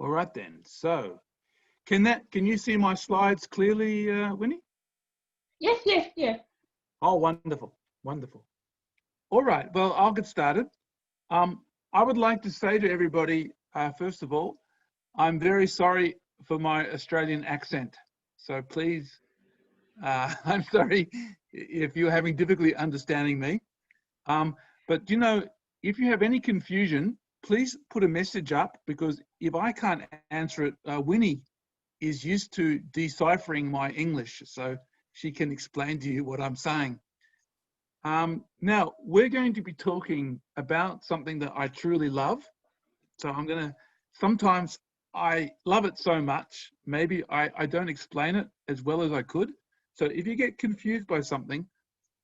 All right then. So, can you see my slides clearly, Winnie? Yes, yes, yes. Oh, wonderful, wonderful. All right. Well, I'll get started. I would like to say to everybody, first of all, I'm very sorry for my Australian accent. So please, I'm sorry if you're having difficulty understanding me. But you know, if you have any confusion, please put a message up, because if I can't answer it, Winnie is used to deciphering my English, so she can explain to you what I'm saying. Now, we're going to be talking about something that I truly love. So sometimes I love it so much, maybe I don't explain it as well as I could. So if you get confused by something,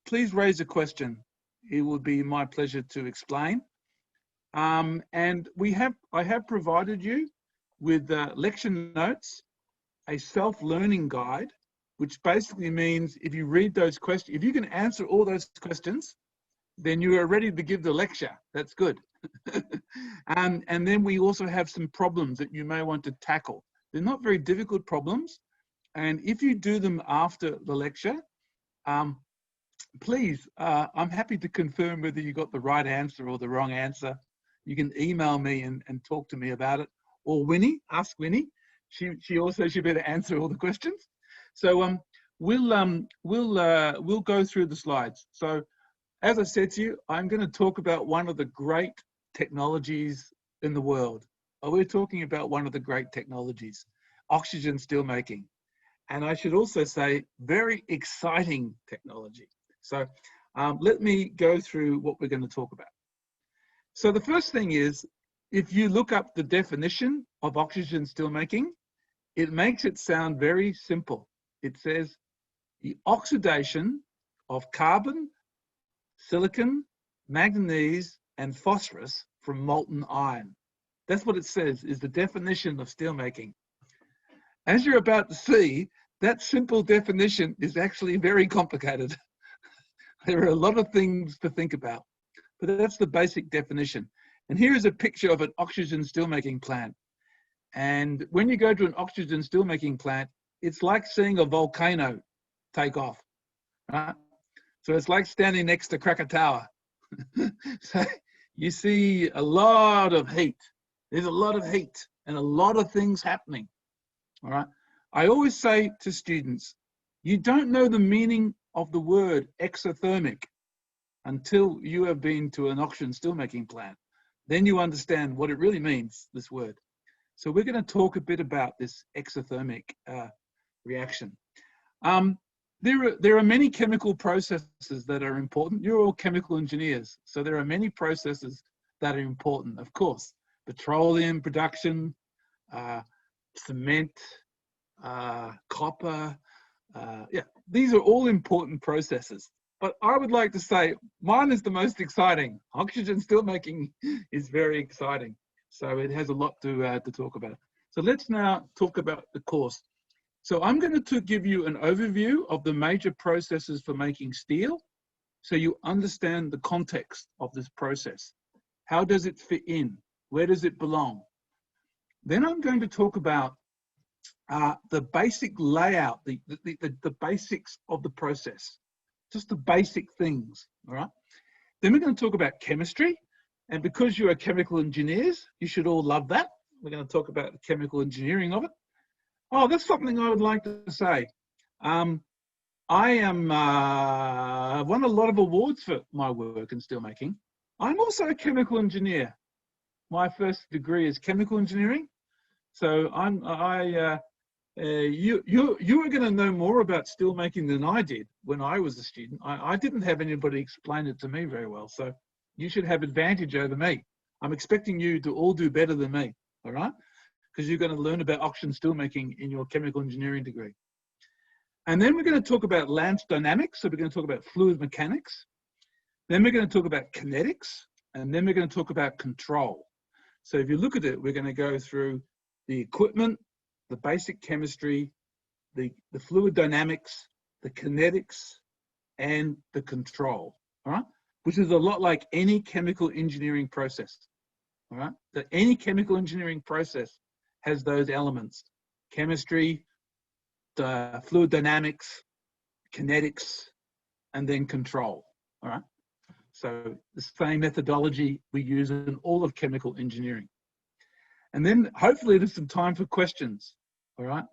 please raise a question. It would be my pleasure to explain. And I have provided you with lecture notes, a self-learning guide, which basically means if you read those questions, if you can answer all those questions, then you are ready to give the lecture. That's good. And then we also have some problems that you may want to tackle. They're not very difficult problems. And if you do them after the lecture, please, I'm happy to confirm whether you got the right answer or the wrong answer. You can email me and talk to me about it. Or Winnie, ask Winnie. She also should be able to answer all the questions. So we'll go through the slides. So as I said to you, I'm going to talk about one of the great technologies in the world. We're talking about one of the great technologies, oxygen steelmaking. And I should also say, very exciting technology. So let me go through what we're going to talk about. So the first thing is, if you look up the definition of oxygen steelmaking, it makes it sound very simple. It says the oxidation of carbon, silicon, manganese, and phosphorus from molten iron. That's what it says is the definition of steelmaking. As you're about to see, that simple definition is actually very complicated. There are a lot of things to think about, but that's the basic definition. And here is a picture of an oxygen steelmaking plant. And when you go to an oxygen steelmaking plant, it's like seeing a volcano take off, right? So it's like standing next to Krakatoa. So you see a lot of heat. There's a lot of heat and a lot of things happening, all right? I always say to students, you don't know the meaning of the word exothermic until you have been to an oxygen steelmaking plant. Then you understand what it really means, this word. So we're going to talk a bit about this exothermic reaction. There are many chemical processes that are important. You're all chemical engineers, so there are many processes that are important. Of course, petroleum production, cement, copper, yeah, these are all important processes. But I would like to say mine is the most exciting. Oxygen steelmaking is very exciting. So it has a lot to talk about. So let's now talk about the course. So I'm going to give you an overview of the major processes for making steel, so you understand the context of this process. How does it fit in? Where does it belong? Then I'm going to talk about the basic layout, the basics of the process, just the basic things, all right? Then we're going to talk about chemistry, and because you are chemical engineers, you should all love that. We're going to talk about the chemical engineering of it. Oh, that's something I would like to say. I I've won a lot of awards for my work in steelmaking. I'm also a chemical engineer. My first degree is chemical engineering. So you are going to know more about steelmaking than I did when I was a student. I didn't have anybody explain it to me very well. So you should have advantage over me. I'm expecting you to all do better than me, all right? Because you're going to learn about oxygen steelmaking in your chemical engineering degree. And then we're going to talk about Lance dynamics. So we're going to talk about fluid mechanics. Then we're going to talk about kinetics. And then we're going to talk about control. So if you look at it, we're going to go through the equipment, the basic chemistry, the fluid dynamics, the kinetics, and the control, all right? Which is a lot like any chemical engineering process, all right? So any chemical engineering process has those elements: chemistry, the fluid dynamics, kinetics, and then control. All right. So the same methodology we use in all of chemical engineering. And then hopefully there's some time for questions. All right.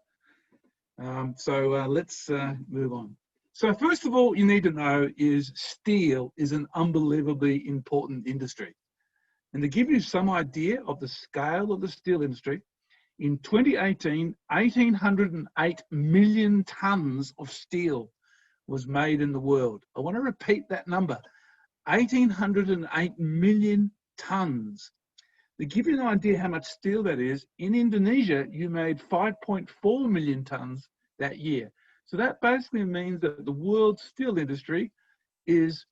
Let's move on. So first of all, you need to know is steel is an unbelievably important industry. And to give you some idea of the scale of the steel industry, in 2018, 1,808 million tons of steel was made in the world. I want to repeat that number, 1,808 million tons. To give you an idea how much steel that is, in Indonesia, you made 5.4 million tons that year. So that basically means that the world steel industry is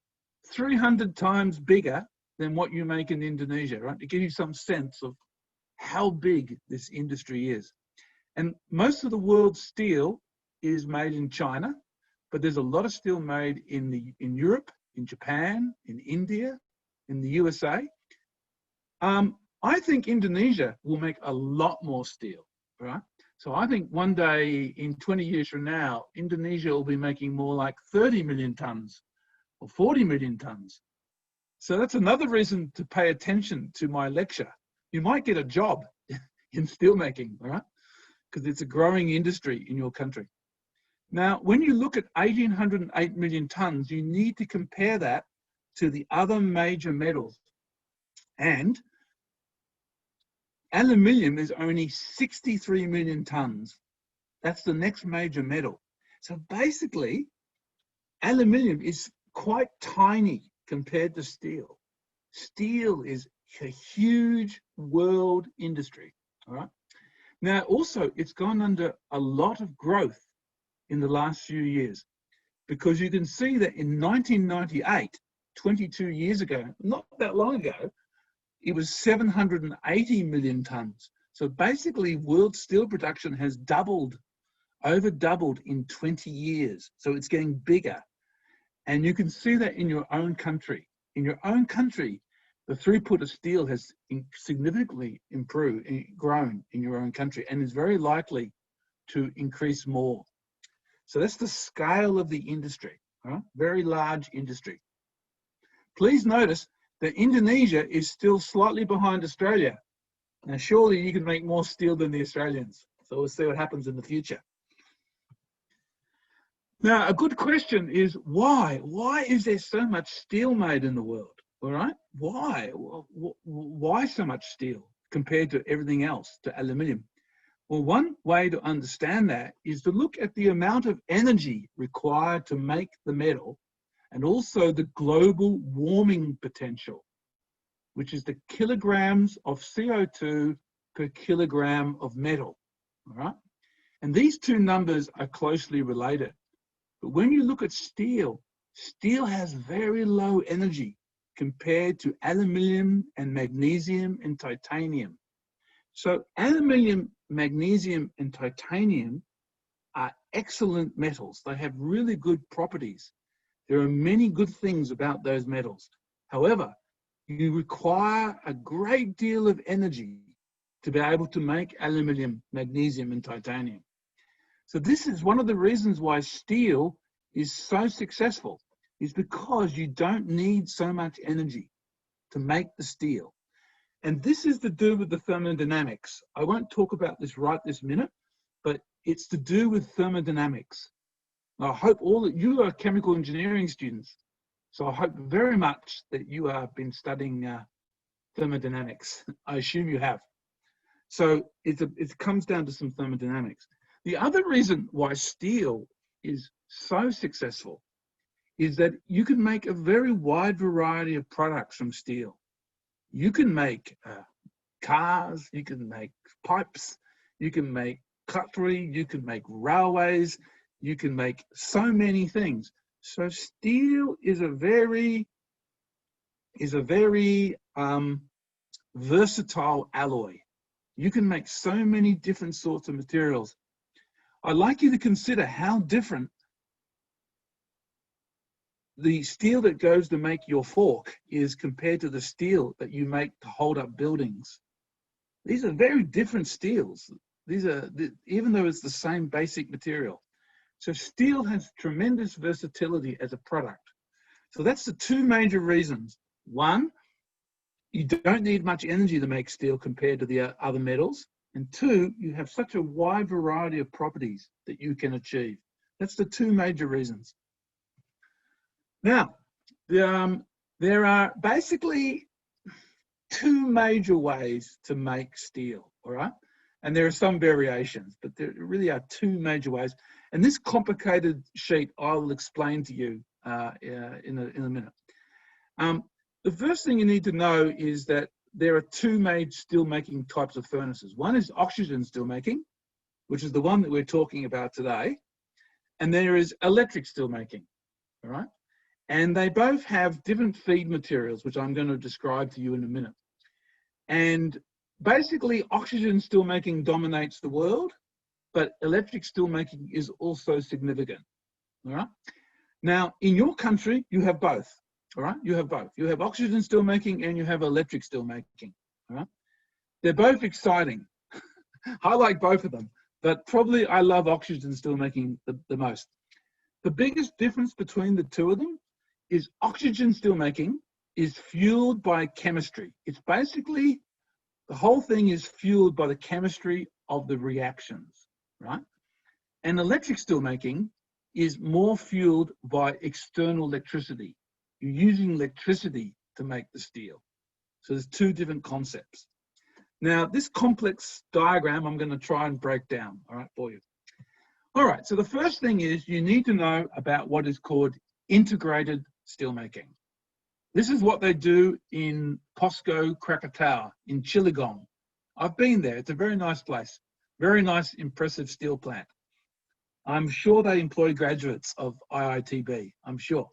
300 times bigger than what you make in Indonesia, right? To give you some sense of how big this industry is. And most of the world's steel is made in China, but there's a lot of steel made in Europe, in Japan, in India, in the USA. I think Indonesia will make a lot more steel, right? So I think one day, in 20 years from now, Indonesia will be making more like 30 million tons or 40 million tons. So that's another reason to pay attention to my lecture. You might get a job in steelmaking, all right? Because it's a growing industry in your country. Now, when you look at 1,808 million tons, you need to compare that to the other major metals. And aluminium is only 63 million tons. That's the next major metal. So basically, aluminium is quite tiny compared to steel. Steel is a huge world industry, all right? Now, also, it's gone under a lot of growth in the last few years, because you can see that in 1998, 22 years ago, not that long ago, it was 780 million tons. So basically, world steel production has doubled, over doubled in 20 years. So it's getting bigger. And you can see that in your own country. In your own country, the throughput of steel has significantly grown in your own country, and is very likely to increase more. So that's the scale of the industry, right? Very large industry. Please notice that Indonesia is still slightly behind Australia. Now, surely you can make more steel than the Australians. So we'll see what happens in the future. Now, a good question is why? Why is there so much steel made in the world? All right, why? Why so much steel compared to everything else, to aluminium? Well, one way to understand that is to look at the amount of energy required to make the metal, and also the global warming potential, which is the kilograms of CO2 per kilogram of metal, all right? And these two numbers are closely related. But when you look at steel, steel has very low energy compared to aluminium and magnesium and titanium. So aluminium, magnesium, and titanium are excellent metals. They have really good properties. There are many good things about those metals. However, you require a great deal of energy to be able to make aluminium, magnesium, and titanium. So this is one of the reasons why steel is so successful, is because you don't need so much energy to make the steel. And this is to do with the thermodynamics. I won't talk about this right this minute, but it's to do with thermodynamics. I hope all that you are chemical engineering students, so I hope very much that you have been studying thermodynamics. I assume you have. So it comes down to some thermodynamics. The other reason why steel is so successful is that you can make a very wide variety of products from steel. You can make cars, you can make pipes, you can make cutlery, you can make railways, you can make so many things. So steel is a very versatile alloy. You can make so many different sorts of materials. I'd like you to consider how different the steel that goes to make your fork is compared to the steel that you make to hold up buildings. These are very different steels. These are, even though it's the same basic material. So steel has tremendous versatility as a product. So that's the two major reasons. One, you don't need much energy to make steel compared to the other metals. And two, you have such a wide variety of properties that you can achieve. That's the two major reasons. Now, there are basically two major ways to make steel, all right? And there are some variations, but there really are two major ways. And this complicated sheet I'll explain to you in a minute. The first thing you need to know is that there are two major steelmaking types of furnaces. One is oxygen steelmaking, which is the one that we're talking about today. And there is electric steelmaking, all right? And they both have different feed materials, which I'm going to describe to you in a minute. And basically, oxygen steelmaking dominates the world, but electric steelmaking is also significant, all right? Now, in your country, you have both, all right? You have both. You have oxygen steelmaking and you have electric steelmaking, all right? They're both exciting. I like both of them, but probably I love oxygen steelmaking the most. The biggest difference between the two of them is oxygen steelmaking is fueled by chemistry. It's basically, the whole thing is fueled by the chemistry of the reactions, right? And electric steelmaking is more fueled by external electricity. You're using electricity to make the steel. So there's two different concepts. Now, this complex diagram I'm going to try and break down, all right, for you. All right, so the first thing is you need to know about what is called integrated steelmaking. This is what they do in POSCO Krakatau in Chittagong. I've been there. It's a very nice place. Very nice, impressive steel plant. I'm sure they employ graduates of IITB, I'm sure.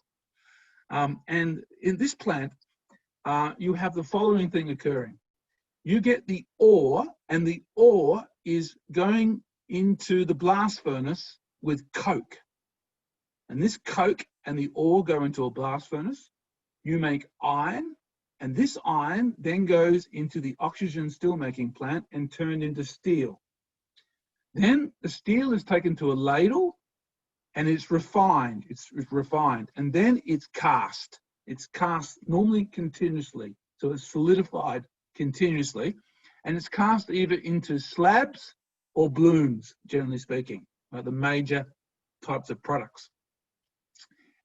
And in this plant, you have the following thing occurring. You get the ore, and the ore is going into the blast furnace with coke. And this coke and the ore go into a blast furnace. You make iron, and this iron then goes into the oxygen steelmaking plant and turned into steel. Then the steel is taken to a ladle and it's refined. It's refined, and then it's cast. It's cast normally continuously, so it's solidified continuously, and it's cast either into slabs or blooms, generally speaking, like the major types of products.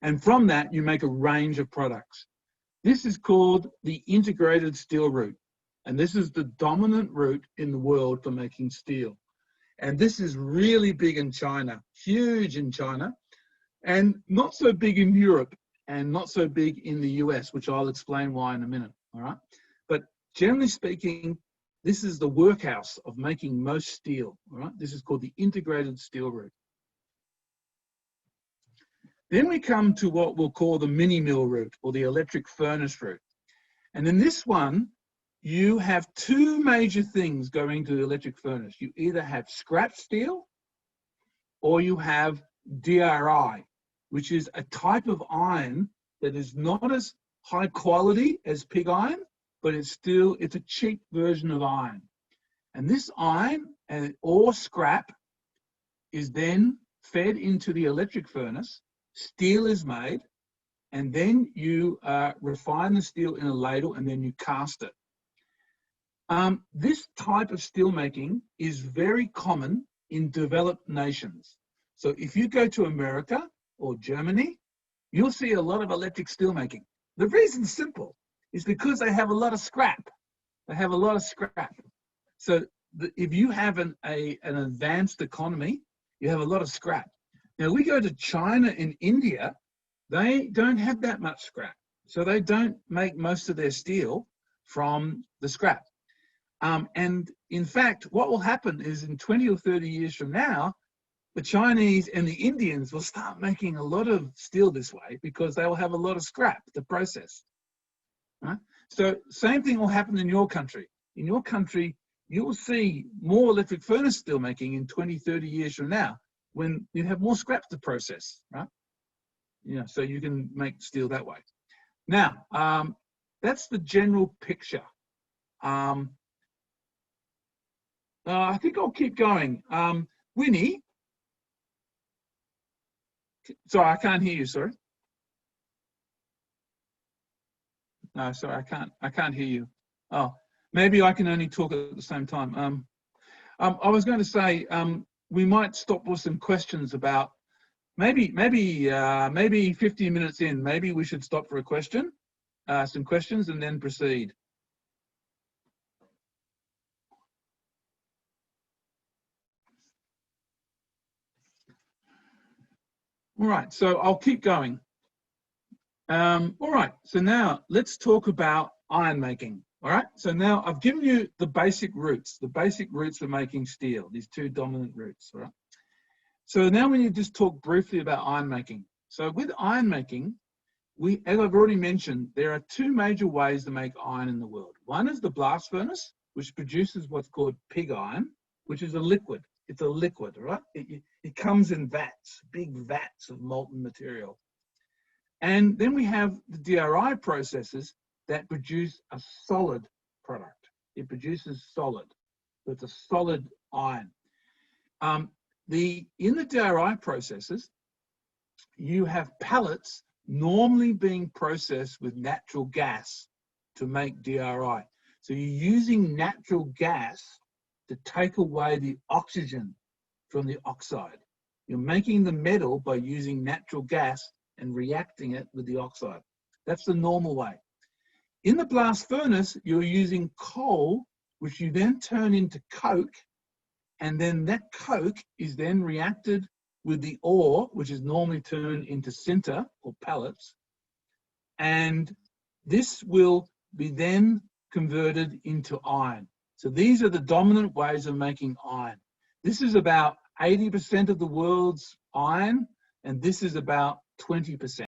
And from that, you make a range of products. This is called the integrated steel route, and this is the dominant route in the world for making steel. And this is really big in China, huge in China, and not so big in Europe, and not so big in the US, which I'll explain why in a minute, all right? But generally speaking, this is the workhouse of making most steel, all right? This is called the integrated steel route. Then we come to what we'll call the mini mill route, or the electric furnace route. And in this one, you have two major things going to the electric furnace. You either have scrap steel or you have DRI, which is a type of iron that is not as high quality as pig iron, but it's a cheap version of iron. And this iron or scrap is then fed into the electric furnace, steel is made, and then you refine the steel in a ladle and then you cast it. This type of steelmaking is very common in developed nations. So if you go to America or Germany, you'll see a lot of electric steelmaking. The reason's simple. It's because they have a lot of scrap. They have a lot of scrap. So if you have an advanced economy, you have a lot of scrap. Now we go to China and India, they don't have that much scrap. So they don't make most of their steel from the scrap. And in fact, what will happen is in 20 or 30 years from now, the Chinese and the Indians will start making a lot of steel this way because they will have a lot of scrap to process. Right? So same thing will happen in your country. In your country, you will see more electric furnace steel making in 20, 30 years from now when you have more scrap to process, right? You know, so you can make steel that way. Now, that's the general picture. I think I'll keep going. Winnie, sorry, I can't hear you, sorry. No, sorry, I can't hear you. Oh, maybe I can only talk at the same time. I was going to say, we might stop with some questions about maybe 15 minutes in, maybe we should stop for a question, some questions and then proceed. All right, so I'll keep going. All right, so now let's talk about iron making. All right, so now I've given you the basic roots for making steel, these two dominant roots. All right. So now we need to just talk briefly about iron making. So with iron making, as I've already mentioned, there are two major ways to make iron in the world. One is the blast furnace, which produces what's called pig iron, which is a liquid. It's a liquid, right? It comes in vats, big vats of molten material. And then we have the DRI processes that produce a solid product. It produces solid. So it's a solid iron. In the DRI processes, you have pellets normally being processed with natural gas to make DRI. So you're using natural gas to take away the oxygen from the oxide. You're making the metal by using natural gas and reacting it with the oxide. That's the normal way. In the blast furnace, you're using coal, which you then turn into coke, and then that coke is then reacted with the ore, which is normally turned into sinter or pellets, and this will be then converted into iron. So these are the dominant ways of making iron. This is about 80% of the world's iron, and this is about 20%.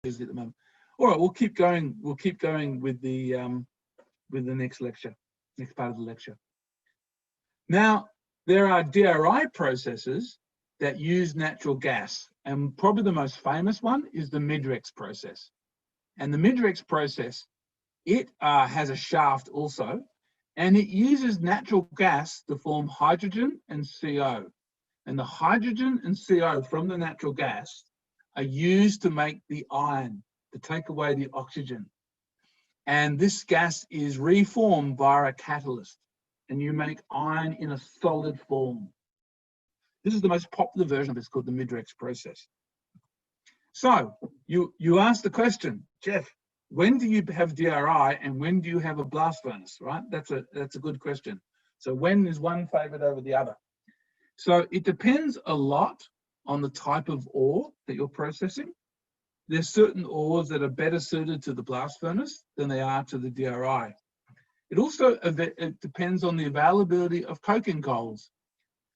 At the moment. All right, we'll keep going. We'll keep going with the next lecture, next part of the lecture. Now, there are DRI processes that use natural gas, and probably the most famous one is the Midrex process. And the Midrex process, it has a shaft also, and it uses natural gas to form hydrogen and CO. And the hydrogen and CO from the natural gas are used to make the iron, to take away the oxygen. And this gas is reformed via a catalyst, and you make iron in a solid form. This is the most popular version of it. It's called the Midrex process. So you asked the question, Geoff, when do you have DRI and when do you have a blast furnace, right? That's a good question. So when is one favored over the other? So it depends a lot on the type of ore that you're processing. There's certain ores that are better suited to the blast furnace than they are to the DRI. It also depends on the availability of coking coals.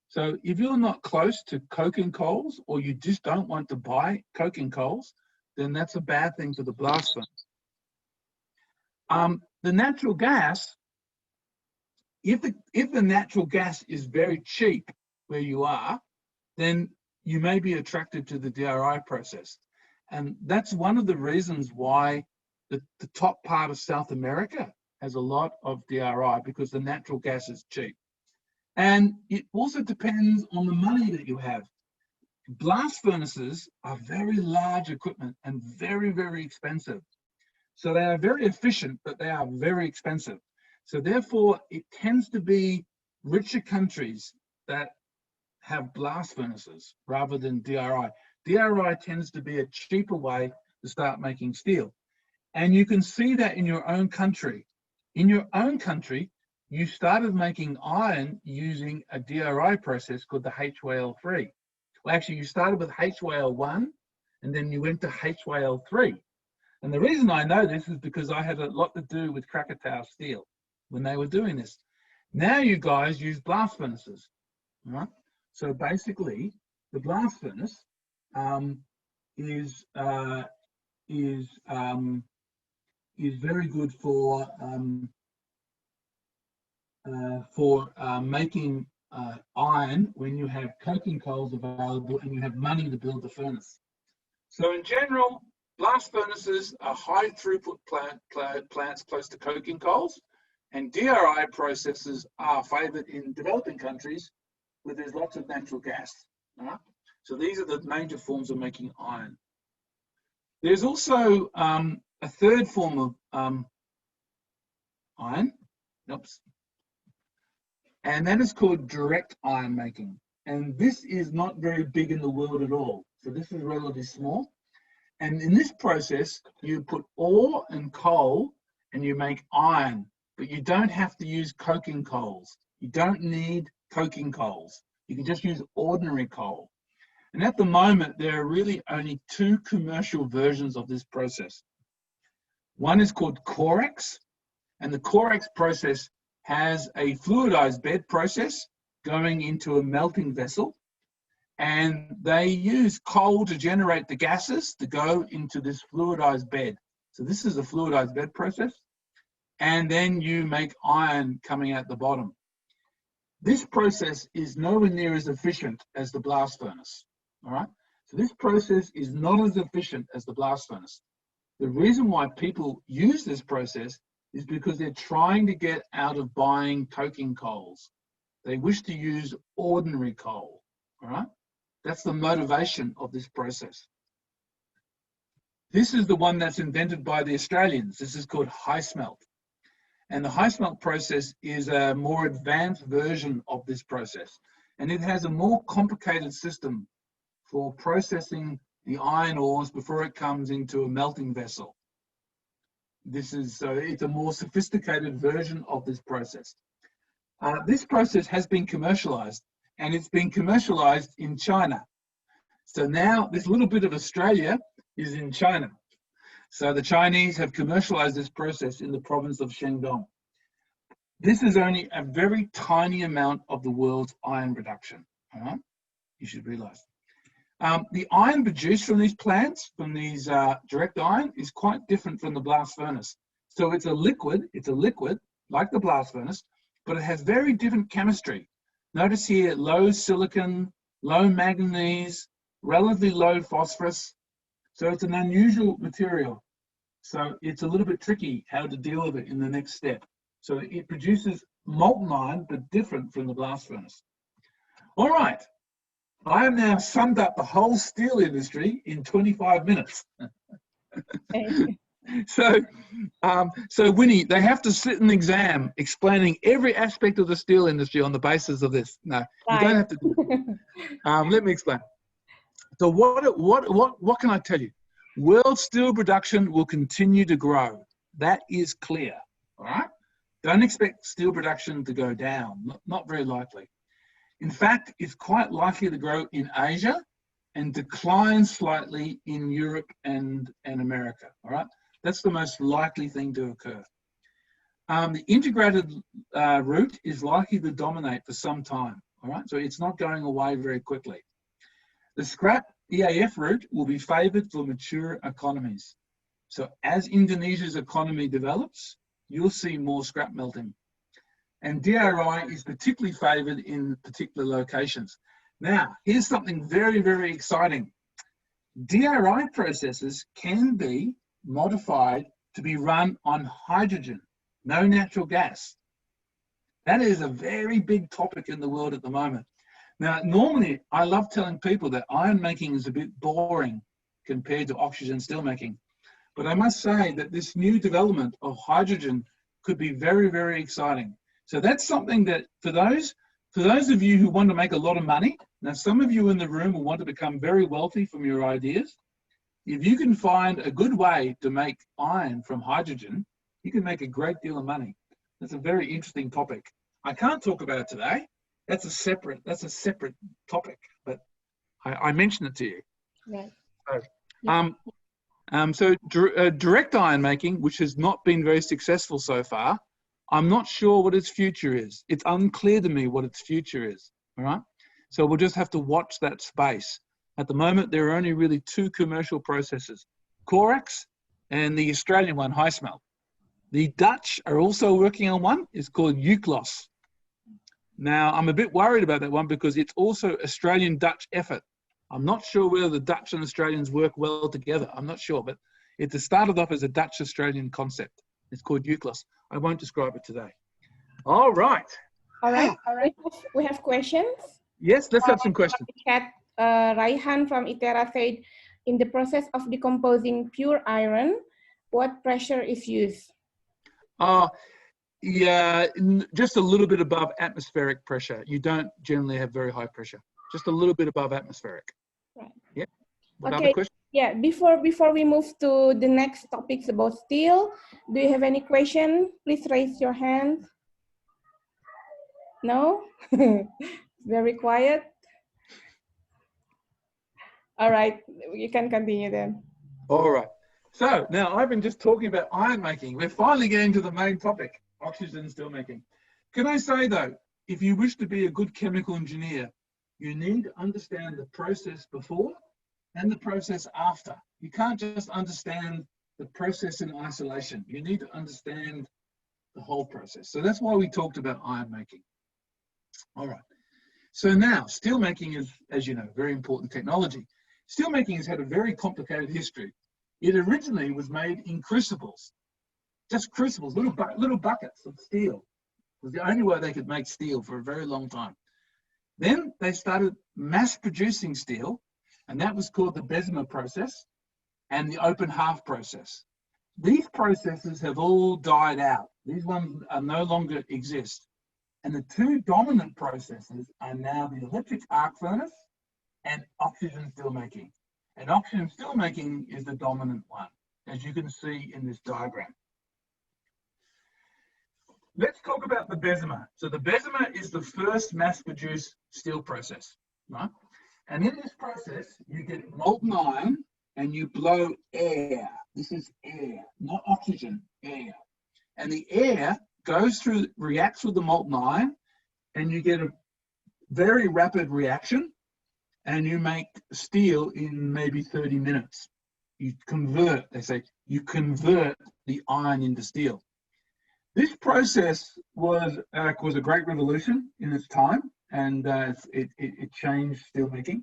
So if you're not close to coking coals, or you just don't want to buy coking coals, then that's a bad thing for the blast furnace. The natural gas, if the natural gas is very cheap where you are, then you may be attracted to the DRI process. And that's one of the reasons why the top part of South America has a lot of DRI, because the natural gas is cheap. And it also depends on the money that you have. Blast furnaces are very large equipment and very, very expensive. So they are very efficient, but they are very expensive. So therefore, it tends to be richer countries that have blast furnaces rather than DRI. DRI tends to be a cheaper way to start making steel. And you can see that in your own country. In your own country, you started making iron using a DRI process called the HYL3. Well, actually, you started with HYL1, and then you went to HYL3. And the reason I know this is because I had a lot to do with Krakatau Steel when they were doing this. Now you guys use blast furnaces, right? So basically, the blast furnace is very good for making iron when you have coking coals available and you have money to build the furnace. So in general, blast furnaces are high throughput plants close to coking coals, and DRI processes are favoured in developing countries where there's lots of natural gas. Right? So these are the major forms of making iron. There's also a third form of iron, and that is called direct iron making. And this is not very big in the world at all. So this is relatively small. And in this process, you put ore and coal and you make iron, but you don't have to use coking coals. You don't need coking coals. You can just use ordinary coal. And at the moment, there are really only two commercial versions of this process. One is called Corex, and the Corex process has a fluidized bed process going into a melting vessel. And they use coal to generate the gases to go into this fluidized bed. So this is a fluidized bed process. And then you make iron coming out the bottom. This process is nowhere near as efficient as the blast furnace, all right? So this process is not as efficient as the blast furnace. The reason why people use this process is because they're trying to get out of buying coking coals. They wish to use ordinary coal, all right? That's the motivation of this process. This is the one that's invented by the Australians. This is called high smelt. And the high smelt process is a more advanced version of this process. And it has a more complicated system for processing the iron ores before it comes into a melting vessel. So it's a more sophisticated version of this process. This process has been commercialized, and it's been commercialized in China. So now this little bit of Australia is in China. So the Chinese have commercialized this process in the province of Shandong. This is only a very tiny amount of the world's iron production, all right? You should realize. The iron produced from these plants, from these direct iron, is quite different from the blast furnace. So it's a liquid like the blast furnace, but it has very different chemistry. Notice here, low silicon, low manganese, relatively low phosphorus. So it's an unusual material. So it's a little bit tricky how to deal with it in the next step. So it produces molten iron, but different from the blast furnace. All right, I have now summed up the whole steel industry in 25 minutes. So Winnie, they have to sit an exam explaining every aspect of the steel industry on the basis of this. No, you don't have to do it. Let me explain. So what can I tell you? World steel production will continue to grow. That is clear, all right? Don't expect steel production to go down, not very likely. In fact, it's quite likely to grow in Asia and decline slightly in Europe and America, all right? That's the most likely thing to occur. The integrated route is likely to dominate for some time, all right? So it's not going away very quickly. The scrap EAF route will be favoured for mature economies. So as Indonesia's economy develops, you'll see more scrap melting. And DRI is particularly favoured in particular locations. Now, here's something very, very exciting. DRI processes can be modified to be run on hydrogen, no natural gas. That is a very big topic in the world at the moment. Now, normally, I love telling people that iron making is a bit boring compared to oxygen steelmaking. But I must say that this new development of hydrogen could be very, very exciting. So that's something that for those of you who want to make a lot of money, now some of you in the room will want to become very wealthy from your ideas. If you can find a good way to make iron from hydrogen, you can make a great deal of money. That's a very interesting topic. I can't talk about it today. That's a separate topic, but I mentioned it to you. Right. So, direct iron making, which has not been very successful so far, I'm not sure what its future is. It's unclear to me what its future is, all right? So we'll just have to watch that space. At the moment, there are only really two commercial processes, Corax and the Australian one, High-Smelt. The Dutch are also working on one. It's called Uklos. Now, I'm a bit worried about that one because it's also Australian-Dutch effort. I'm not sure whether the Dutch and Australians work well together. I'm not sure, but it started off as a Dutch-Australian concept. It's called Uklos. I won't describe it today. All right. All right. We have questions. Yes, let's have some questions. We had Raihan from Itera said, in the process of decomposing pure iron, what pressure is used? Yeah, just a little bit above atmospheric pressure. You don't generally have very high pressure. Just a little bit above atmospheric. Right. Yeah. What Okay. other questions? Yeah. Before we move to the next topics about steel, do you have any question? Please raise your hand. No. Very quiet. All right. You can continue then. All right. So now I've been just talking about iron making. We're finally getting to the main topic, oxygen steelmaking. Can I say though, if you wish to be a good chemical engineer, you need to understand the process before and the process after. You can't just understand the process in isolation. You need to understand the whole process. So that's why we talked about iron making. All right. So now steelmaking is, as you know, very important technology. Steelmaking has had a very complicated history. It originally was made in crucibles, just crucibles, little buckets of steel. It was the only way they could make steel for a very long time. Then they started mass producing steel, and that was called the Bessemer process and the open half process. These processes have all died out. These ones are no longer exist. And the two dominant processes are now the electric arc furnace and oxygen steelmaking. And oxygen steelmaking is the dominant one, as you can see in this diagram. Let's talk about the Bessemer. So the Bessemer is the first mass-produced steel process, right? And in this process, you get molten iron and you blow air. This is air, not oxygen, air. And the air goes through, reacts with the molten iron, and you get a very rapid reaction, and you make steel in maybe 30 minutes. You convert, they say, you convert the iron into steel. This process was a great revolution in its time, and it changed steelmaking,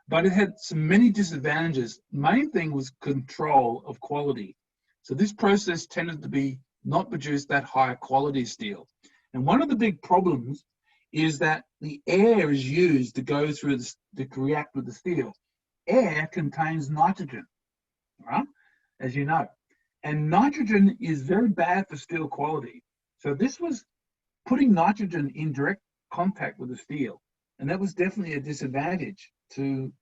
but it had many disadvantages. Main thing was control of quality. So this process tended to be not produce that high quality steel. And one of the big problems is that the air is used to go through this, to react with the steel. Air contains nitrogen, right? As you know. And nitrogen is very bad for steel quality. So this was putting nitrogen in direct contact with the steel. And that was definitely a disadvantage to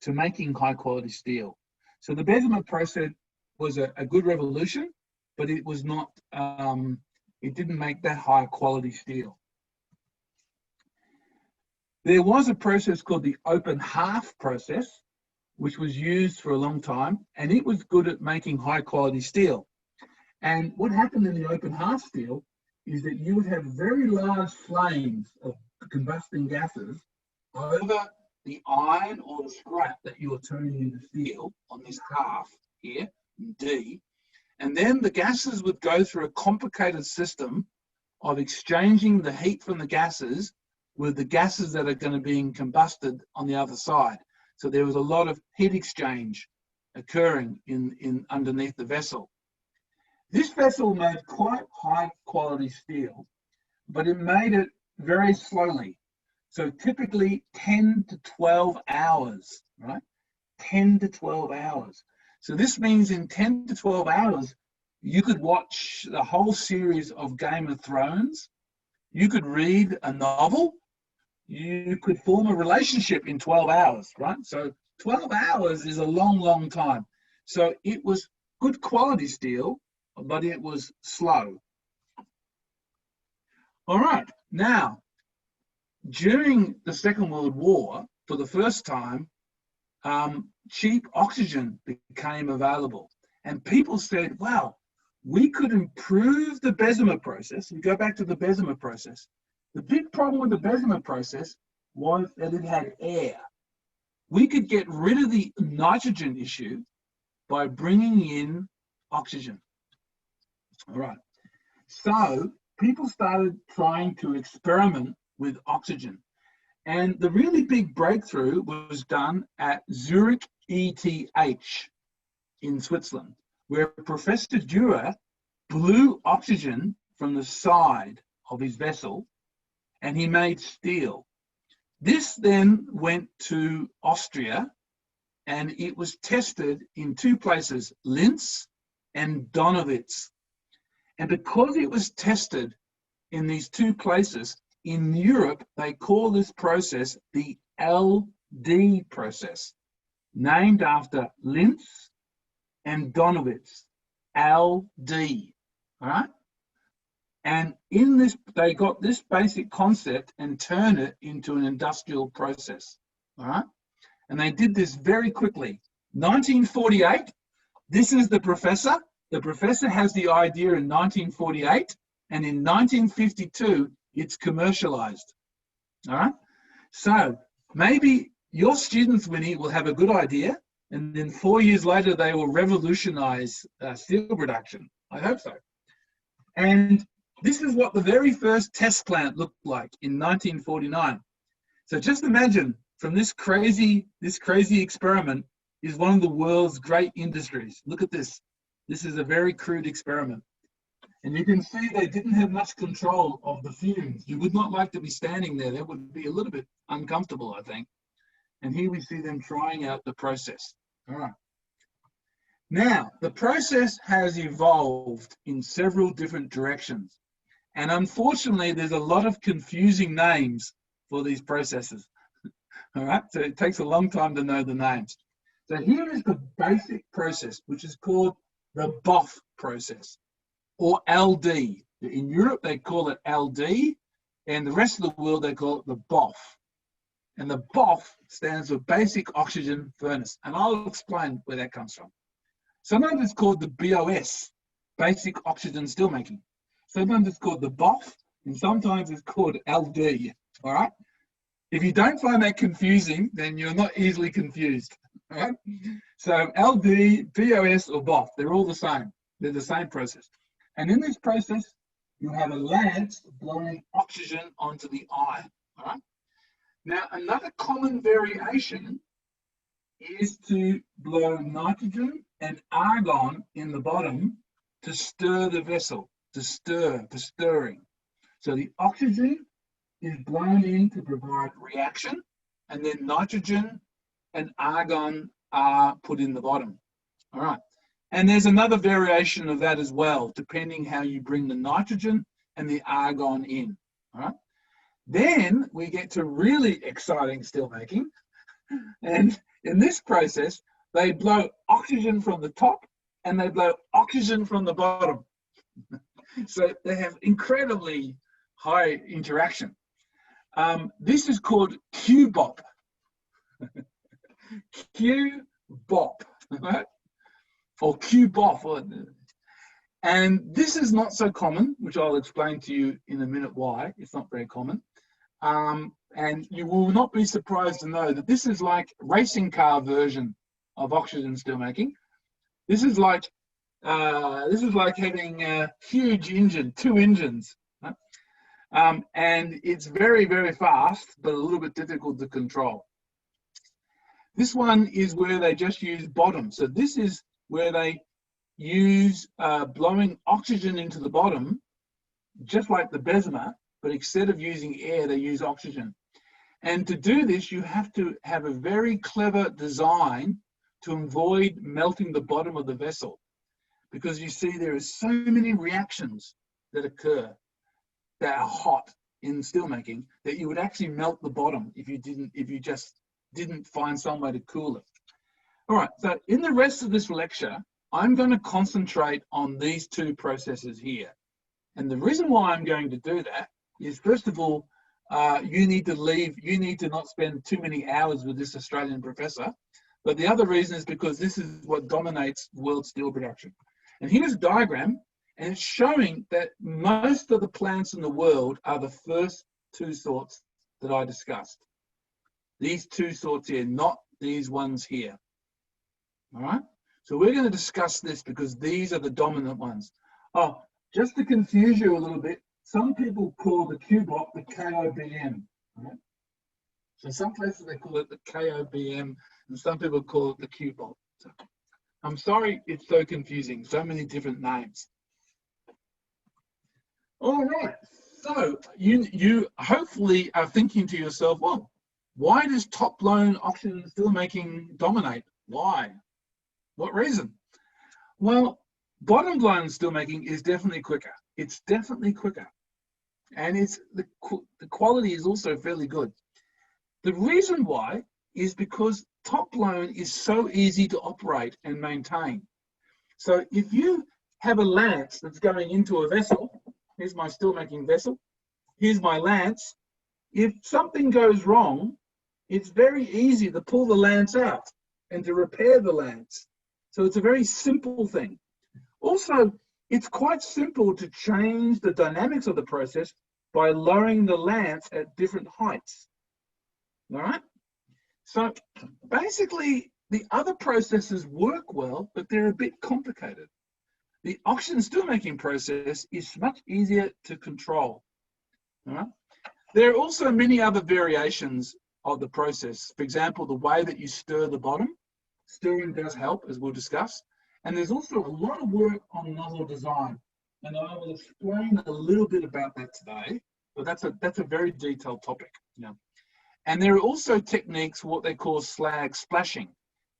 making high quality steel. So the Bessemer process was a good revolution, but it was not, it didn't make that high quality steel. There was a process called the open half process, which was used for a long time, and it was good at making high quality steel. And what happened in the open half steel is that you would have very large flames of combusting gases over the iron or the scrap that you are turning into steel on this half here, D. And then the gases would go through a complicated system of exchanging the heat from the gases with the gases that are going to be combusted on the other side. So there was a lot of heat exchange occurring in underneath the vessel. This vessel made quite high quality steel, but it made it very slowly. So typically 10 to 12 hours, right? 10 to 12 hours. So this means in 10 to 12 hours, you could watch the whole series of Game of Thrones. You could read a novel. You could form a relationship in 12 hours, right? So 12 hours is a long, long time. So it was good quality steel, but it was slow. All right. Now, during the Second World War, for the first time, cheap oxygen became available. And people said, wow, we could improve the Bessemer process. We go back to the Bessemer process. The big problem with the Bessemer process was that it had air. We could get rid of the nitrogen issue by bringing in oxygen. All right. So people started trying to experiment with oxygen. And the really big breakthrough was done at Zurich ETH in Switzerland, where Professor Dürer blew oxygen from the side of his vessel and he made steel. This then went to Austria and it was tested in two places, Linz and Donawitz. And because it was tested in these two places, in Europe, they call this process the LD process, named after Linz and Donawitz, LD, all right? And in this, they got this basic concept and turned it into an industrial process, all right? And they did this very quickly. 1948, this is the professor. The professor has the idea in 1948, and in 1952, it's commercialized, all right? So maybe your students, Winnie, will have a good idea, and then 4 years later, they will revolutionize steel production. I hope so. And this is what the very first test plant looked like in 1949. So just imagine, from this crazy experiment is one of the world's great industries. Look at this. This is a very crude experiment. And you can see they didn't have much control of the fumes. You would not like to be standing there. That would be a little bit uncomfortable, I think. And here we see them trying out the process. All right. Now, the process has evolved in several different directions. And unfortunately, there's a lot of confusing names for these processes. All right, so it takes a long time to know the names. So here is the basic process, which is called the BOF process, or LD. In Europe, they call it LD, and the rest of the world, they call it the BOF. And the BOF stands for Basic Oxygen Furnace, and I'll explain where that comes from. Sometimes it's called the BOS, Basic Oxygen Steelmaking. Sometimes it's called the BOF, and sometimes it's called LD, all right? If you don't find that confusing, then you're not easily confused, all right? So LD, BOS, or BOF, they're all the same. They're the same process. And in this process, you have a lance blowing oxygen onto the iron, all right? Now, another common variation is to blow nitrogen and argon in the bottom to stir the vessel, to stir, for stirring. So the oxygen is blown in to provide reaction, and then nitrogen and argon are put in the bottom. All right. And there's another variation of that as well, depending how you bring the nitrogen and the argon in. All right. Then we get to really exciting steelmaking. And in this process, they blow oxygen from the top and they blow oxygen from the bottom. So they have incredibly high interaction. This is called Q-BOP. Q-BOP, right? Or Q-BOF. And this is not so common, which I'll explain to you in a minute why. It's not very common. And you will not be surprised to know that this is like a racing car version of oxygen steelmaking. This is like having a huge engine, 2 engines. Right? And it's very, very fast, but a little bit difficult to control. This one is where they just use bottom. So this is where they use blowing oxygen into the bottom, just like the Bessemer, but instead of using air, they use oxygen. And to do this, you have to have a very clever design to avoid melting the bottom of the vessel. Because you see, there are so many reactions that occur that are hot in steelmaking that you would actually melt the bottom if you just didn't find some way to cool it. All right, so in the rest of this lecture, I'm going to concentrate on these two processes here. And the reason why I'm going to do that is, first of all, you need to not spend too many hours with this Australian professor. But the other reason is because this is what dominates world steel production. And here's a diagram, and it's showing that most of the plants in the world are the first two sorts that I discussed. These two sorts here, not these ones here. All right? So we're going to discuss this because these are the dominant ones. Oh, just to confuse you a little bit, some people call the Q block the KOBM. Right? So some places they call it the KOBM, and some people call it the Q block. So I'm sorry it's so confusing, so many different names. All right, so you hopefully are thinking to yourself, well, why does top-blown oxygen steelmaking dominate? Why? What reason? Well, bottom-blown steelmaking is definitely quicker. It's definitely quicker. And the quality is also fairly good. The reason why is because top-blown is so easy to operate and maintain. So if you have a lance that's going into a vessel, here's my steelmaking vessel, here's my lance. If something goes wrong, it's very easy to pull the lance out and to repair the lance. So it's a very simple thing. Also, it's quite simple to change the dynamics of the process by lowering the lance at different heights. All right? So basically, the other processes work well, but they're a bit complicated. The oxygen steelmaking process is much easier to control. All right? There are also many other variations of the process. For example, the way that you stir the bottom. Stirring does help, as we'll discuss. And there's also a lot of work on nozzle design. And I will explain a little bit about that today, but that's a very detailed topic. Yeah. And there are also techniques, what they call slag splashing.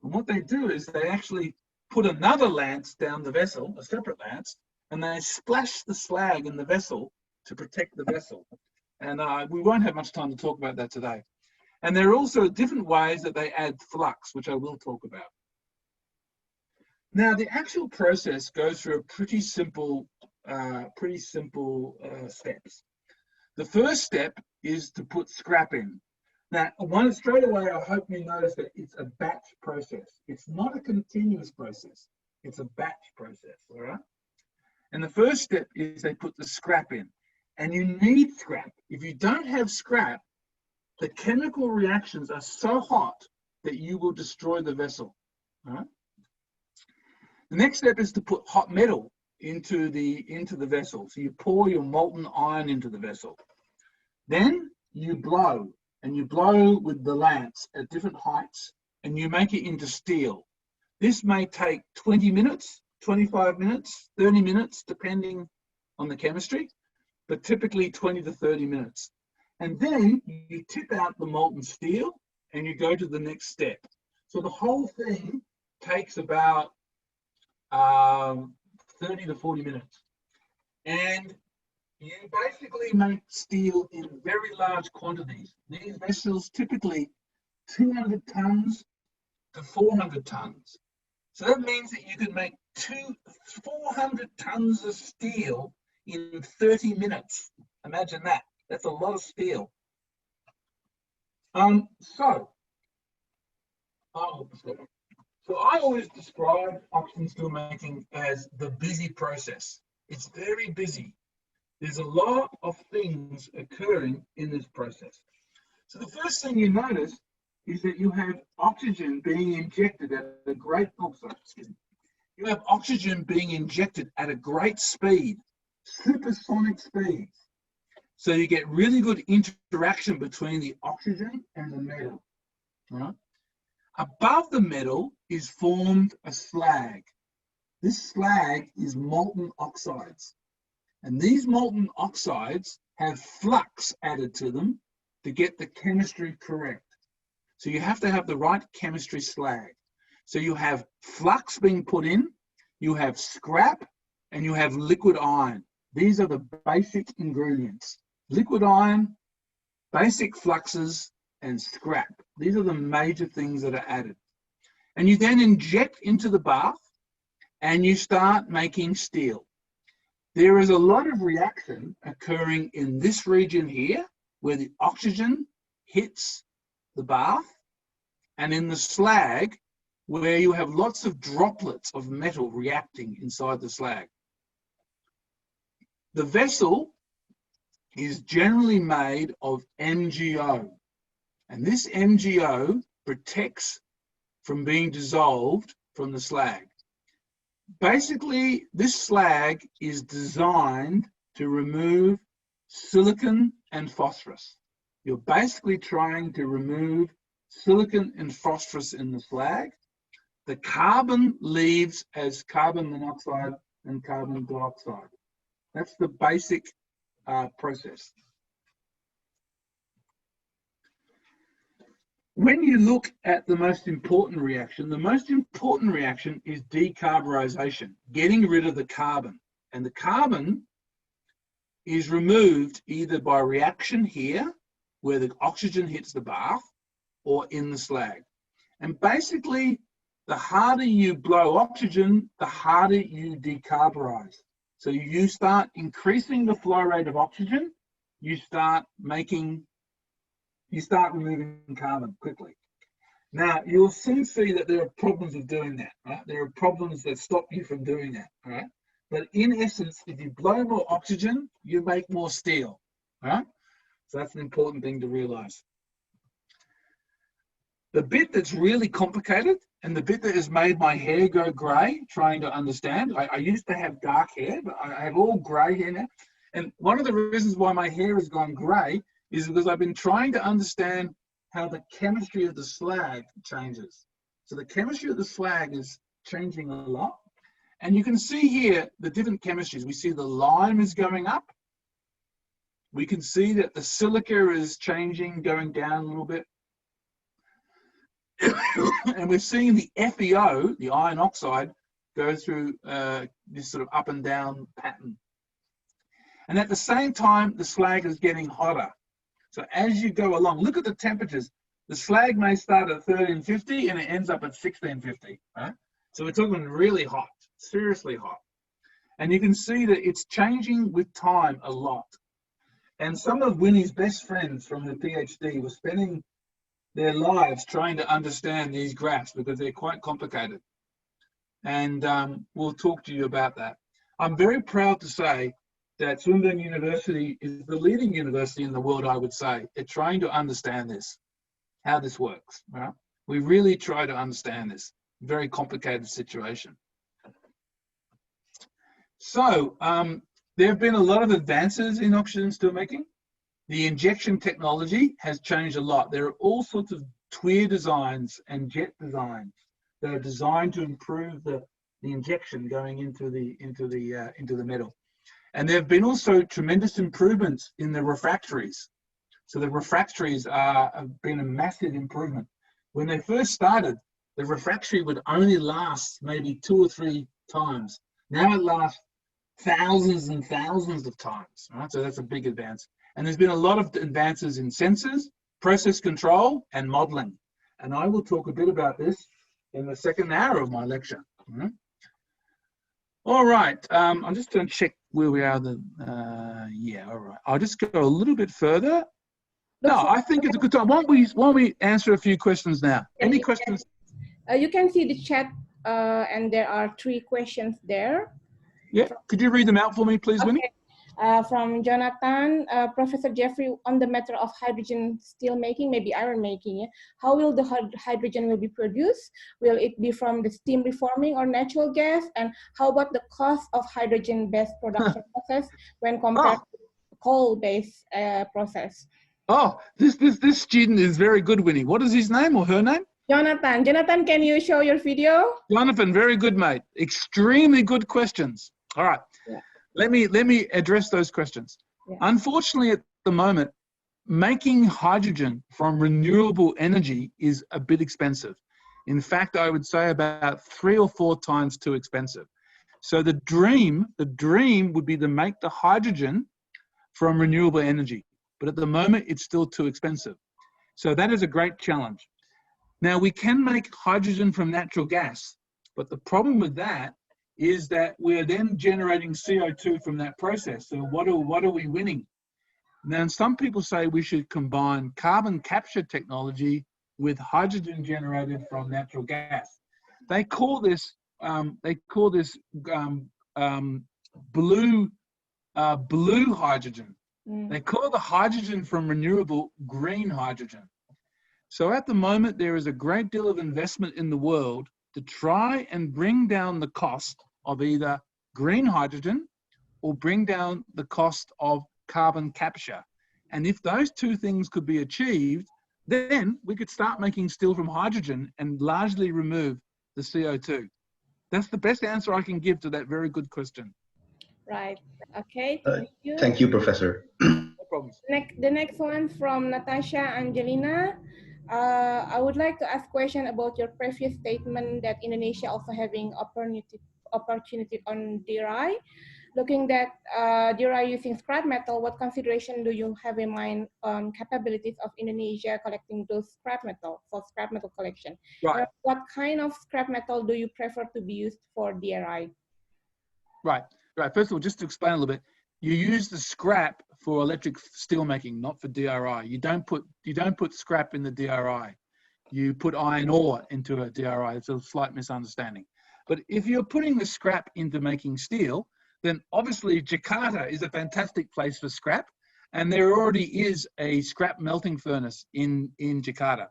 And what they do is they actually put another lance down the vessel, a separate lance, and they splash the slag in the vessel to protect the vessel. And we won't have much time to talk about that today. And there are also different ways that they add flux, which I will talk about. Now, the actual process goes through a pretty simple steps. The first step is to put scrap in. Now, straight away, I hope you notice that it's a batch process. It's not a continuous process. It's a batch process, all right? And the first step is they put the scrap in. And you need scrap. If you don't have scrap, the chemical reactions are so hot that you will destroy the vessel, all right? The next step is to put hot metal into the vessel. So you pour your molten iron into the vessel. Then you blow, and you blow with the lance at different heights, and you make it into steel. This may take 20 minutes, 25 minutes, 30 minutes, depending on the chemistry, but typically 20 to 30 minutes. And then you tip out the molten steel, and you go to the next step. So the whole thing takes about 30 to 40 minutes. And you basically make steel in very large quantities. These vessels typically 200 tons to 400 tons. So that means that you can make 400 tons of steel in 30 minutes. Imagine that. That's a lot of steel. So I always describe oxygen steelmaking as the busy process. It's very busy. There's a lot of things occurring in this process. So the first thing you notice is that you have oxygen being injected at a great, you have oxygen being injected at a great speed, supersonic speeds. So you get really good interaction between the oxygen and the metal. Right? Above the metal is formed a slag. This slag is molten oxides. And these molten oxides have flux added to them to get the chemistry correct. So you have to have the right chemistry slag. So you have flux being put in, you have scrap, and you have liquid iron. These are the basic ingredients. Liquid iron, basic fluxes, and scrap. These are the major things that are added. And you then inject into the bath and you start making steel. There is a lot of reaction occurring in this region here where the oxygen hits the bath, and in the slag where you have lots of droplets of metal reacting inside the slag. The vessel is generally made of MgO, and this MgO protects from being dissolved from the slag. Basically, this slag is designed to remove silicon and phosphorus. You're basically trying to remove silicon and phosphorus in the slag. The carbon leaves as carbon monoxide and carbon dioxide. That's the basic process. When you look at the most important reaction is decarburization, getting rid of the carbon. And the carbon is removed either by reaction here, where the oxygen hits the bath, or in the slag. And basically, the harder you blow oxygen, the harder you decarburize. So you start increasing the flow rate of oxygen, you start removing carbon quickly. Now, you'll soon see that there are problems with doing that, right? There are problems that stop you from doing that, right? But in essence, if you blow more oxygen, you make more steel, right? So that's an important thing to realize. The bit that's really complicated and the bit that has made my hair go grey, trying to understand, I used to have dark hair, but I have all grey hair now. And one of the reasons why my hair has gone grey is because I've been trying to understand how the chemistry of the slag changes. So the chemistry of the slag is changing a lot. And you can see here the different chemistries. We see the lime is going up. We can see that the silica is changing, going down a little bit. And we're seeing the FeO, the iron oxide, go through this sort of up and down pattern. And at the same time, the slag is getting hotter. So as you go along, look at the temperatures. The slag may start at 1350 and it ends up at 1650, right? So we're talking really hot, seriously hot. And you can see that it's changing with time a lot. And some of Winnie's best friends from her PhD were spending their lives trying to understand these graphs because they're quite complicated. And we'll talk to you about that. I'm very proud to say that Swinburne University is the leading university in the world, I would say. They're trying to understand this, how this works. Right? We really try to understand this very complicated situation. So there have been a lot of advances in oxygen steelmaking. The injection technology has changed a lot. There are all sorts of TWIR designs and jet designs that are designed to improve the injection going into the metal. And there have been also tremendous improvements in the refractories. So the refractories have been a massive improvement. When they first started, the refractory would only last maybe 2 or 3 times. Now it lasts thousands and thousands of times, right? So that's a big advance. And there's been a lot of advances in sensors, process control, and modeling. And I will talk a bit about this in the second hour of my lecture. All right, I'm just going to check where we are. Yeah, all right. I'll just go a little bit further. No, I think it's a good time. Why don't we answer a few questions now? Any questions? You can see the chat, and there are 3 questions there. Yeah, could you read them out for me, please, Winnie? From Jonathan, Professor Jeffrey, on the matter of hydrogen steel making, maybe iron making, yeah? How will the hydrogen will be produced? Will it be from the steam reforming or natural gas? And how about the cost of hydrogen-based production process when compared to coal-based process? Oh, this student is very good, Winnie. What is his name or her name? Jonathan. Jonathan, can you show your video? Jonathan, very good, mate. Extremely good questions. All right. Yeah. let me address those questions. Yeah. Unfortunately, at the moment, making hydrogen from renewable energy is a bit expensive. In fact, I would say about 3 or 4 times too expensive. So the dream would be to make the hydrogen from renewable energy. But at the moment, it's still too expensive. So that is a great challenge. Now, we can make hydrogen from natural gas, but the problem with that is that we're then generating CO2 from that process. So what are we winning? Now, some people say we should combine carbon capture technology with hydrogen generated from natural gas. They call this blue hydrogen. They call the hydrogen from renewable green hydrogen. So at the moment, there is a great deal of investment in the world to try and bring down the cost of either green hydrogen or bring down the cost of carbon capture. And if those two things could be achieved, then we could start making steel from hydrogen and largely remove the CO2. That's the best answer I can give to that very good question. Right. Okay. Thank you. Thank you, Professor. No problems. The next one from Natasha Angelina. I would like to ask a question about your previous statement that Indonesia also having opportunity on DRI. Looking at DRI using scrap metal, what consideration do you have in mind on capabilities of Indonesia collecting those scrap metal for scrap metal collection? Right. What kind of scrap metal do you prefer to be used for DRI? Right. First of all, just to explain a little bit, you use the scrap for electric steel making, not for DRI. You don't put scrap in the DRI. You put iron ore into a DRI. It's a slight misunderstanding. But if you're putting the scrap into making steel, then obviously Jakarta is a fantastic place for scrap, and there already is a scrap melting furnace in Jakarta.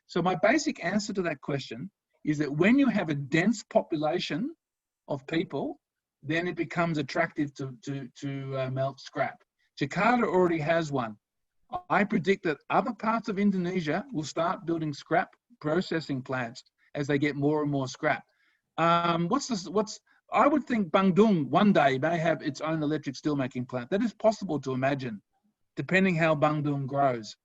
So my basic answer to that question is that when you have a dense population of people, then it becomes attractive to melt scrap. Jakarta already has one. I predict that other parts of Indonesia will start building scrap processing plants as they get more and more scrap. I would think Bandung one day may have its own electric steelmaking plant. That is possible to imagine, depending how Bandung grows.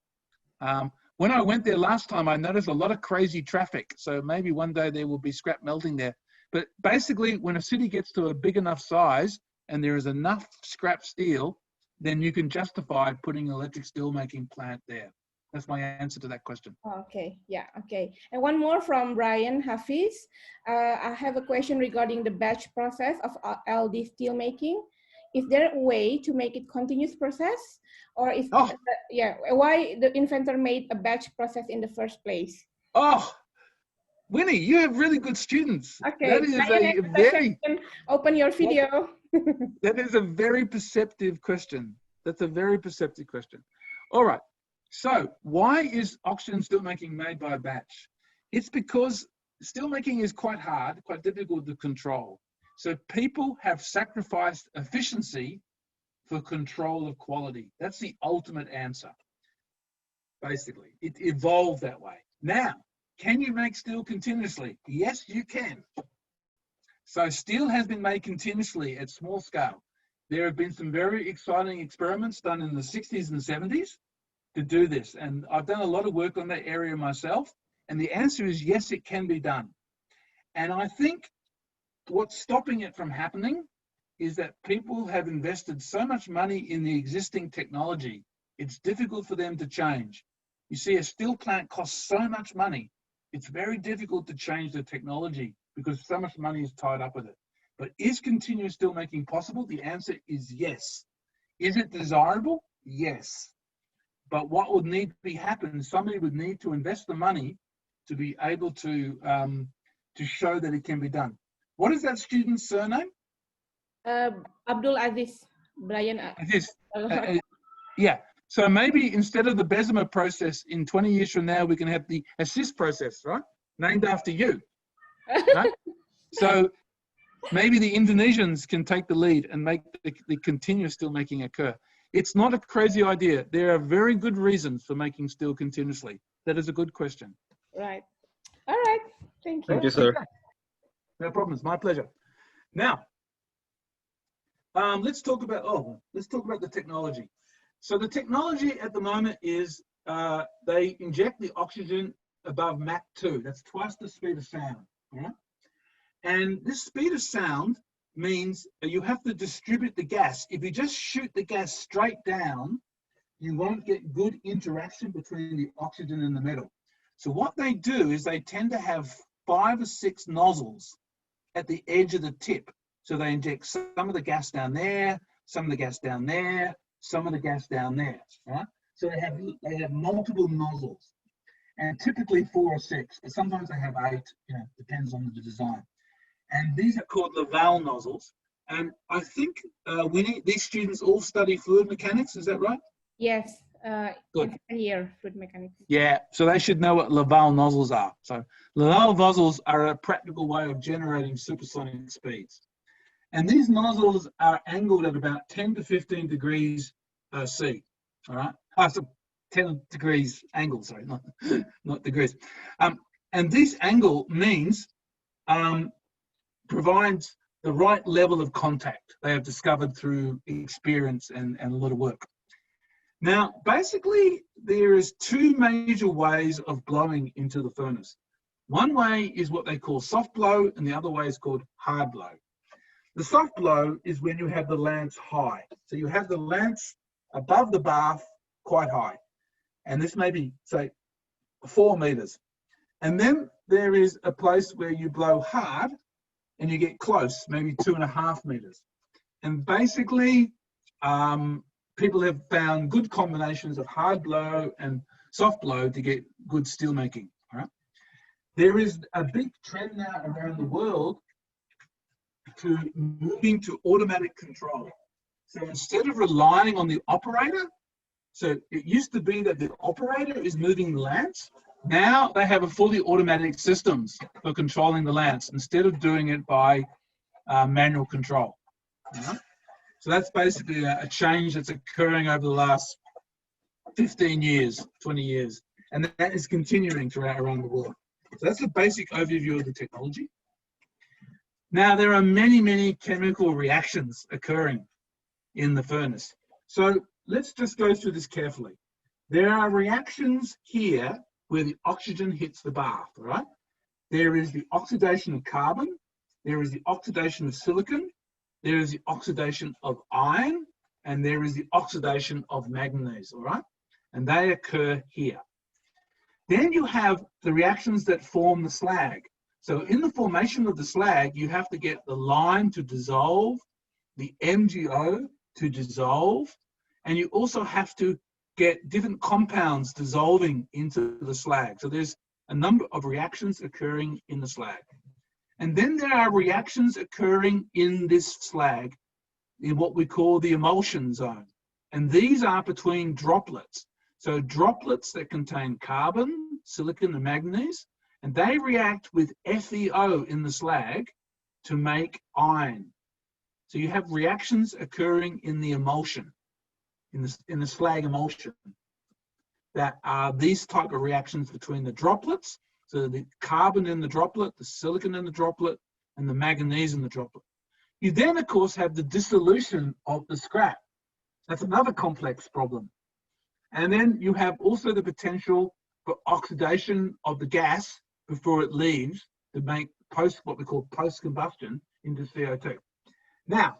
When I went there last time, I noticed a lot of crazy traffic. So maybe one day there will be scrap melting there. But basically, when a city gets to a big enough size and there is enough scrap steel, then you can justify putting an electric steelmaking plant there. That's my answer to that question. Okay, yeah, okay. And one more from Brian Hafiz. I have a question regarding the batch process of LD steelmaking. Is there a way to make it continuous process? Or is, why the inventor made a batch process in the first place? Oh, Winnie, you have really good students. Okay, that is a very open your video. That is a very perceptive question. That's a very perceptive question. All right. So why is oxygen steelmaking made by batch? It's because steelmaking is quite hard, quite difficult to control. So people have sacrificed efficiency for control of quality. That's the ultimate answer. Basically, it evolved that way. Now, can you make steel continuously? Yes, you can. So steel has been made continuously at small scale. There have been some very exciting experiments done in the 60s and 70s to do this. And I've done a lot of work on that area myself. And the answer is yes, it can be done. And I think what's stopping it from happening is that people have invested so much money in the existing technology, it's difficult for them to change. You see, a steel plant costs so much money. It's very difficult to change the technology because so much money is tied up with it. But is continuous steelmaking possible? The answer is yes. Is it desirable? Yes. But what would need to happen, somebody would need to invest the money to be able to show that it can be done. What is that student's surname? Abdul Aziz. Brian Aziz. Yeah. So maybe instead of the Bessemer process in 20 years from now, we can have the assist process, right? Named after you. Right? So maybe the Indonesians can take the lead and make the continuous steelmaking occur. It's not a crazy idea. There are very good reasons for making steel continuously. That is a good question. Right. All right. Thank you. Thank you, sir. No problems. My pleasure. Now, let's talk about the technology. So the technology at the moment is they inject the oxygen above Mach 2. That's twice the speed of sound. All right? And this speed of sound means you have to distribute the gas. If you just shoot the gas straight down, you won't get good interaction between the oxygen and the metal. So what they do is they tend to have 5 or 6 nozzles at the edge of the tip. So they inject some of the gas down there, some of the gas down there, some of the gas down there. Right? So they have multiple nozzles, and typically 4 or 6, but sometimes they have 8. Depends on the design. And these are called Laval nozzles. And I think Winnie, these students all study fluid mechanics. Is that right? Yes. Good. Here, fluid mechanics. Yeah, so they should know what Laval nozzles are. So Laval nozzles are a practical way of generating supersonic speeds. And these nozzles are angled at about 10 to 15 degrees C, all right? So 10 degrees angle, sorry, not degrees. And this angle means provides the right level of contact they have discovered through experience and a lot of work. Now, basically, there is 2 major ways of blowing into the furnace. One way is what they call soft blow, and the other way is called hard blow. The soft blow is when you have the lance high. So you have the lance above the bath quite high. And this may be, say, 4 meters. And then there is a place where you blow hard and you get close, maybe 2.5 meters. And basically, people have found good combinations of hard blow and soft blow to get good steel making. All right? There is a big trend now around the world to moving to automatic control. So instead of relying on the operator, so it used to be that the operator is moving the lance. Now they have a fully automatic systems for controlling the lance instead of doing it by manual control. Right? So that's basically a change that's occurring over the last 15 years, 20 years, and that is continuing throughout around the world. So that's a basic overview of the technology. Now, there are many, many chemical reactions occurring in the furnace. So let's just go through this carefully. There are reactions here where the oxygen hits the bath, right? There is the oxidation of carbon, there is the oxidation of silicon, there is the oxidation of iron, and there is the oxidation of manganese, all right? And they occur here. Then you have the reactions that form the slag. So in the formation of the slag, you have to get the lime to dissolve, the MgO to dissolve, and you also have to get different compounds dissolving into the slag. So there's a number of reactions occurring in the slag. And then there are reactions occurring in this slag in what we call the emulsion zone. And these are between droplets. So droplets that contain carbon, silicon, and manganese, and they react with FeO in the slag to make iron. So you have reactions occurring in the emulsion, in the slag emulsion, that are these type of reactions between the droplets. So the carbon in the droplet, the silicon in the droplet, and the manganese in the droplet. You then, of course, have the dissolution of the scrap. That's another complex problem. And then you have also the potential for oxidation of the gas before it leaves to make what we call post-combustion into CO2. Now,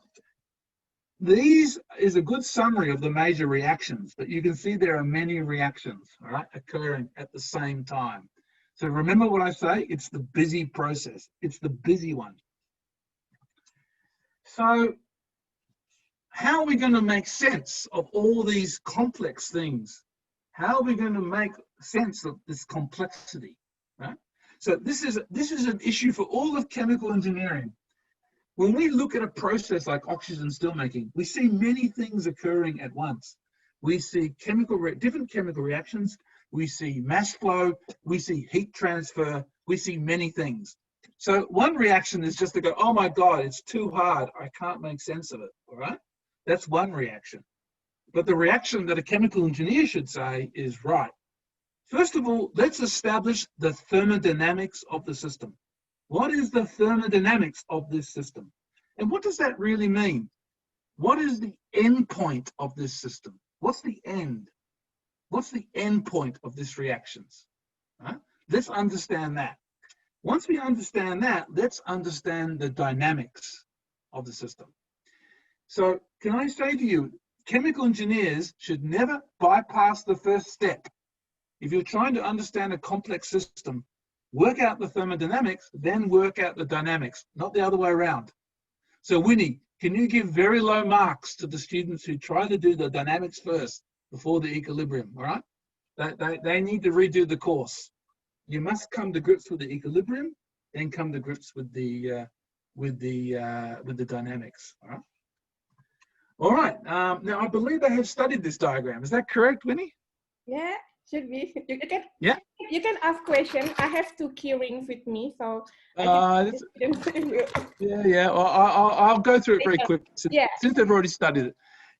these is a good summary of the major reactions, but you can see there are many reactions, all right, occurring at the same time. So remember what I say, it's the busy process. It's the busy one. So how are we going to make sense of all these complex things? How are we going to make sense of this complexity? Right? So this is an issue for all of chemical engineering. When we look at a process like oxygen steelmaking, we see many things occurring at once. We see different chemical reactions. We see mass flow. We see heat transfer. We see many things. So one reaction is just to go, oh my God, it's too hard. I can't make sense of it. All right. That's one reaction. But the reaction that a chemical engineer should say is right. First of all, let's establish the thermodynamics of the system. What is the thermodynamics of this system? And what does that really mean? what is the end point of this system? What's the end? What's the end point of this reactions? Right? Let's understand that. Once we understand that, let's understand the dynamics of the system. So can I say to you, chemical engineers should never bypass the first step. If you're trying to understand a complex system, work out the thermodynamics, then work out the dynamics, not the other way around. So Winnie, can you give very low marks to the students who try to do the dynamics first before the equilibrium, all right? They need to redo the course. You must come to grips with the equilibrium, then come to grips with the dynamics, all right? All right, now I believe they have studied this diagram. Is that correct, Winnie? Yeah, should be. Yeah. You can ask questions. I have 2 key rings with me, so. Yeah. Well, I'll go through it very quick since they've already studied it.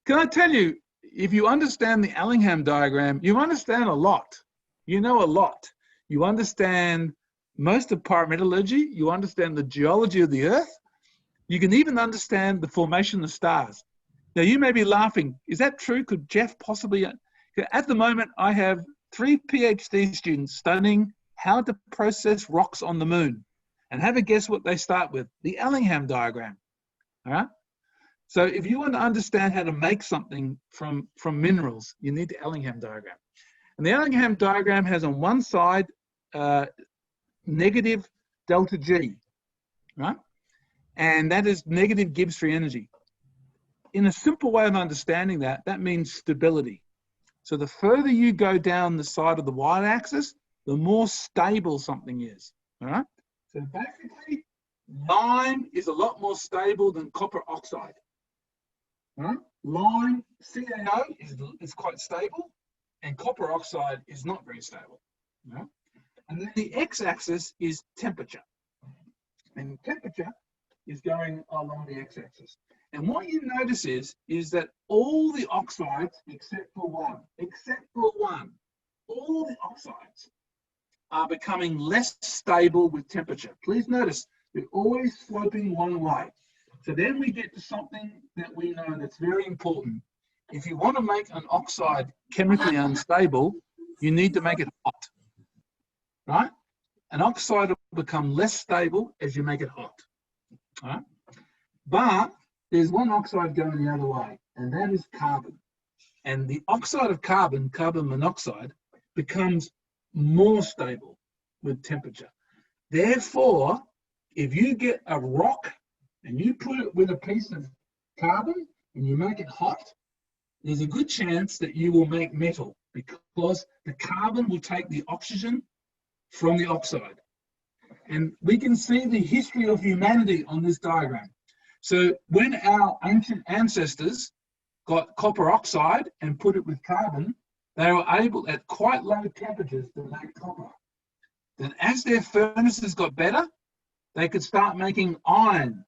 Can I tell you, if you understand the Allingham diagram, you understand a lot. You know a lot. You understand most of pyrometallurgy. You understand the geology of the Earth. You can even understand the formation of stars. Now, you may be laughing. Is that true? Could Geoff possibly? At the moment, I have 3 PhD students studying how to process rocks on the moon. And have a guess what they start with? The Allingham diagram. All right? So if you want to understand how to make something from minerals, you need the Allingham diagram. And the Allingham diagram has on one side negative delta G, right? And that is negative Gibbs free energy. In a simple way of understanding that, that means stability. So the further you go down the side of the y-axis, the more stable something is, all right? So basically, lime is a lot more stable than copper oxide. All right? Lime, CaO is quite stable, and copper oxide is not very stable. All right? And then the x-axis is temperature. And temperature is going along the x-axis. And what you notice is that all the oxides, except for one, all the oxides are becoming less stable with temperature. Please notice, they're always sloping one way. So then we get to something that we know that's very important. If you want to make an oxide chemically unstable, you need to make it hot, right? An oxide will become less stable as you make it hot, right? But there's one oxide going the other way, and that is carbon. And the oxide of carbon, carbon monoxide, becomes more stable with temperature. Therefore, if you get a rock and you put it with a piece of carbon and you make it hot, there's a good chance that you will make metal because the carbon will take the oxygen from the oxide. And we can see the history of humanity on this diagram. So when our ancient ancestors got copper oxide and put it with carbon, they were able at quite low temperatures to make copper. Then as their furnaces got better, they could start making iron,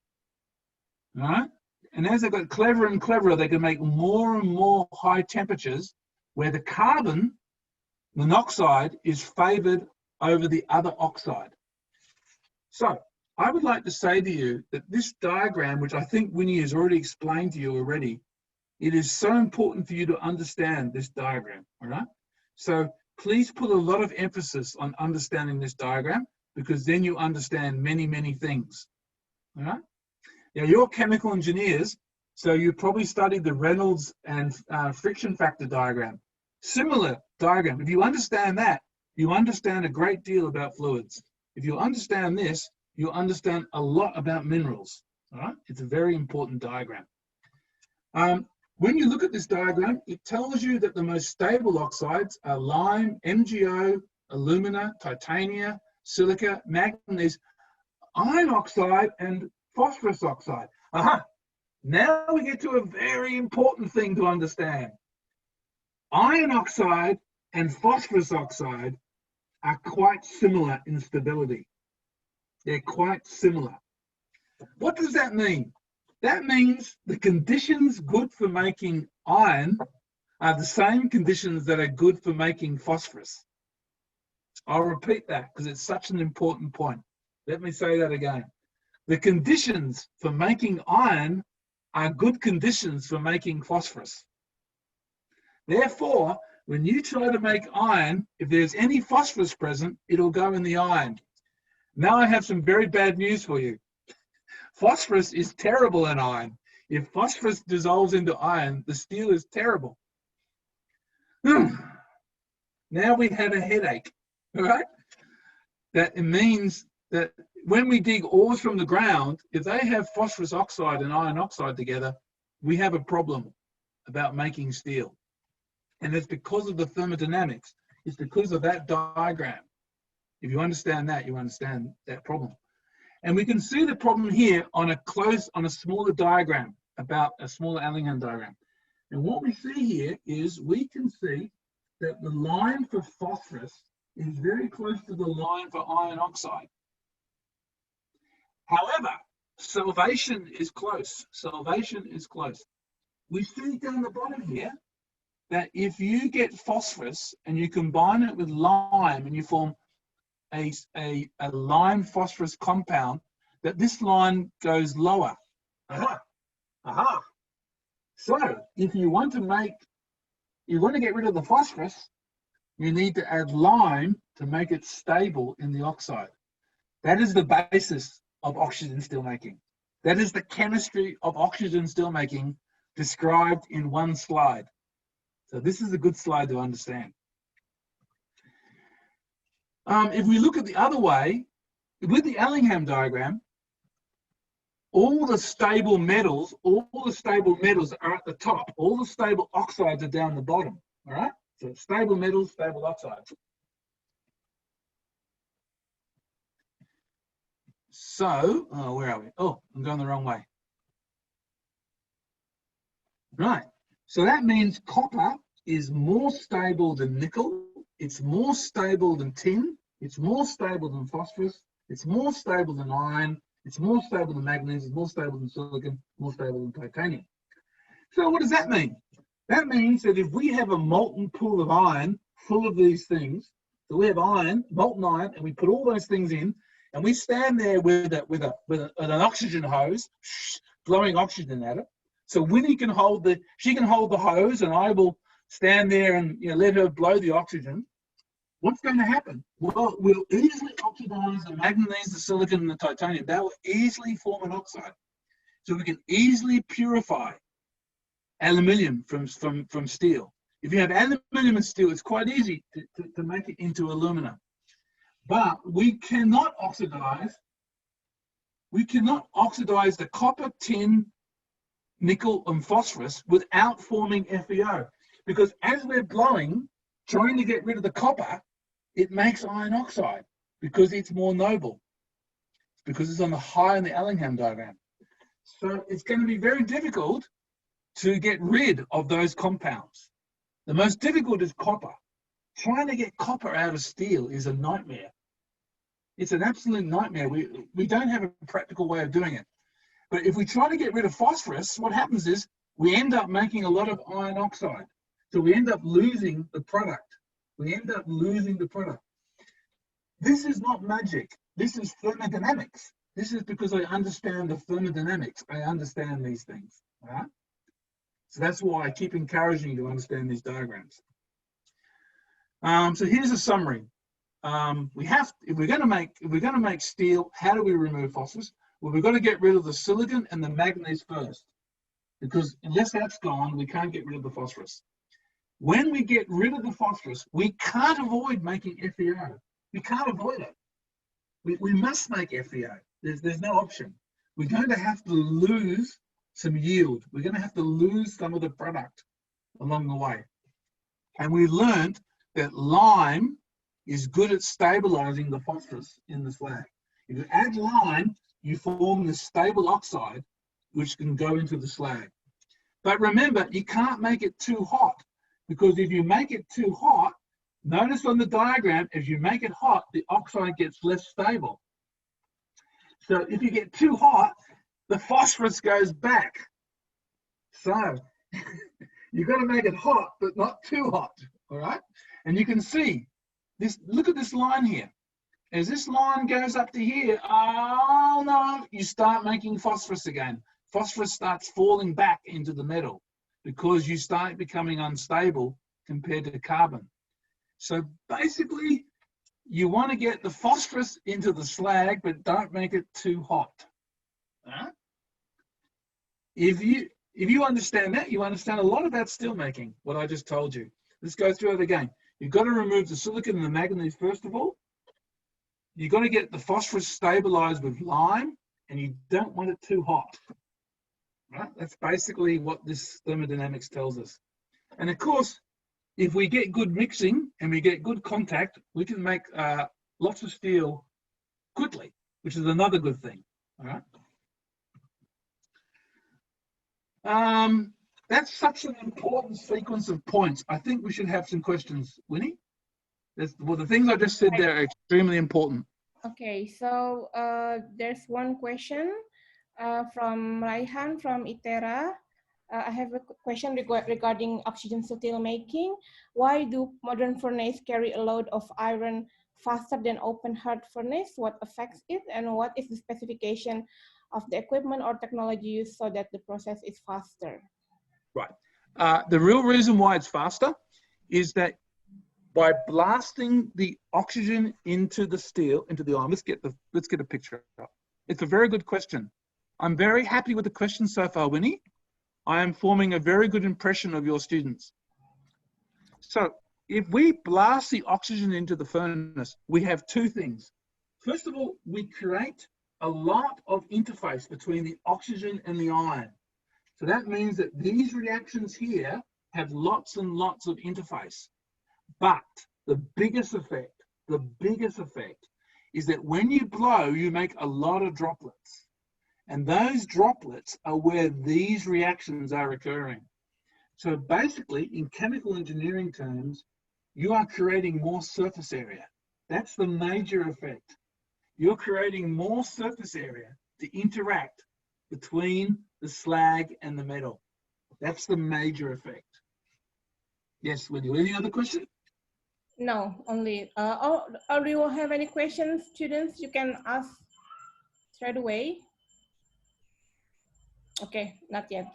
right? And as they got cleverer and cleverer, they could make more and more high temperatures where the carbon monoxide is favored over the other oxide. So I would like to say to you that this diagram, which I think Winnie has already explained to you already, it is so important for you to understand this diagram, all right? So please put a lot of emphasis on understanding this diagram because then you understand many, many things, all right? Now, you're chemical engineers, so you probably studied the Reynolds and friction factor diagram. Similar diagram. If you understand that, you understand a great deal about fluids. If you understand this, you understand a lot about minerals, all right? It's a very important diagram. When you look at this diagram, it tells you that the most stable oxides are lime, MgO, alumina, titania, silica, manganese, iron oxide, and phosphorus oxide. Aha! Now we get to a very important thing to understand. Iron oxide and phosphorus oxide are quite similar in stability. They're quite similar. What does that mean? That means the conditions good for making iron are the same conditions that are good for making phosphorus. I'll repeat that because it's such an important point. Let me say that again. The conditions for making iron are good conditions for making phosphorus. Therefore, when you try to make iron, if there's any phosphorus present, it'll go in the iron. Now I have some very bad news for you. Phosphorus is terrible in iron. If phosphorus dissolves into iron, the steel is terrible. Now we have a headache, all right? That it means that when we dig ores from the ground, if they have phosphorus oxide and iron oxide together, we have a problem about making steel. And it's because of the thermodynamics. It's because of that diagram. If you understand that, you understand that problem. And we can see the problem here on a smaller diagram, about a smaller Allingham diagram. And what we see here is we can see that the line for phosphorus is very close to the line for iron oxide. However, salvation is close. Salvation is close. We see down the bottom here that if you get phosphorus and you combine it with lime and you form a lime phosphorus compound, that this line goes lower. Aha. Aha. So if you want to get rid of the phosphorus, you need to add lime to make it stable in the oxide. That is the basis of oxygen steelmaking. That is the chemistry of oxygen steelmaking described in one slide. So this is a good slide to understand. If we look at the other way, with the Allingham diagram, all the stable metals are at the top. All the stable oxides are down the bottom, all right? So stable metals, stable oxides. So, where are we? Oh, I'm going the wrong way. Right, so that means copper is more stable than nickel, it's more stable than tin, it's more stable than phosphorus, it's more stable than iron, it's more stable than manganese, it's more stable than silicon, more stable than titanium. So what does that mean? That means that if we have a molten pool of iron full of these things, so we have iron, molten iron, and we put all those things in, and we stand there with an oxygen hose, blowing oxygen at it. So Winnie can hold the hose, and I will stand there and let her blow the oxygen. What's going to happen? Well, we'll easily oxidize the manganese, the silicon, and the titanium. That will easily form an oxide. So we can easily purify aluminium from steel. If you have aluminium and steel, it's quite easy to make it into aluminum. But we cannot oxidize the copper, tin, nickel, and phosphorus without forming FeO. Because as we're blowing, trying to get rid of the copper, it makes iron oxide because it's more noble. Because it's on the high in the Allingham diagram. So it's going to be very difficult to get rid of those compounds. The most difficult is copper. Trying to get copper out of steel is a nightmare. It's an absolute nightmare. We don't have a practical way of doing it. But if we try to get rid of phosphorus, what happens is we end up making a lot of iron oxide. So we end up losing the product. This is not magic. This is thermodynamics. This is because I understand the thermodynamics. I understand these things. All right? So that's why I keep encouraging you to understand these diagrams. So here's a summary. If we're going to make steel, how do we remove phosphorus? Well, we've got to get rid of the silicon and the manganese first, because unless that's gone, we can't get rid of the phosphorus. When we get rid of the phosphorus, we can't avoid making FeO. We can't avoid it. We must make FeO. There's no option. We're going to have to lose some yield. We're going to have to lose some of the product along the way. And we learned that lime is good at stabilizing the phosphorus in the slag. If you add lime, you form the stable oxide, which can go into the slag. But remember, you can't make it too hot, because if you make it too hot, notice on the diagram, as you make it hot, the oxide gets less stable. So if you get too hot, the phosphorus goes back. So you've got to make it hot, but not too hot, all right? And you can see this, look at this line here. As this line goes up to here, oh no, you start making phosphorus again. phosphorus starts falling back into the metal because you start becoming unstable compared to carbon. So basically, you want to get the phosphorus into the slag, but don't make it too hot. If you understand that, you understand a lot about steelmaking, what I just told you. Let's go through it again. You've got to remove the silicon and the manganese first of all. You've got to get the phosphorus stabilized with lime, and you don't want it too hot. Right? That's basically what this thermodynamics tells us. And of course, if we get good mixing and we get good contact, we can make lots of steel quickly, which is another good thing. All right. That's such an important sequence of points. I think we should have some questions, Winnie. Well, the things I just said there are extremely important. Okay, so there's one question from Raihan from ITERA. I have a question regarding oxygen steel making. Why do modern furnaces carry a load of iron faster than open heart furnace? What affects it, and what is the specification of the equipment or technology used so that the process is faster? Right. The real reason why it's faster is that by blasting the oxygen into the steel, into the iron, let's get a picture up. It's a very good question. I'm very happy with the question so far, Winnie. I am forming a very good impression of your students. So if we blast the oxygen into the furnace, we have two things. First of all, we create a lot of interface between the oxygen and the iron. So that means that these reactions here have lots and lots of interface. But the biggest effect is that when you blow, you make a lot of droplets. And those droplets are where these reactions are occurring. So basically, in chemical engineering terms, you are creating more surface area. That's the major effect. You're creating more surface area to interact between the slag and the metal. That's the major effect. Yes, Wendy, any other question? No, only. Or do you have any questions, students? You can ask straight away. Okay, not yet.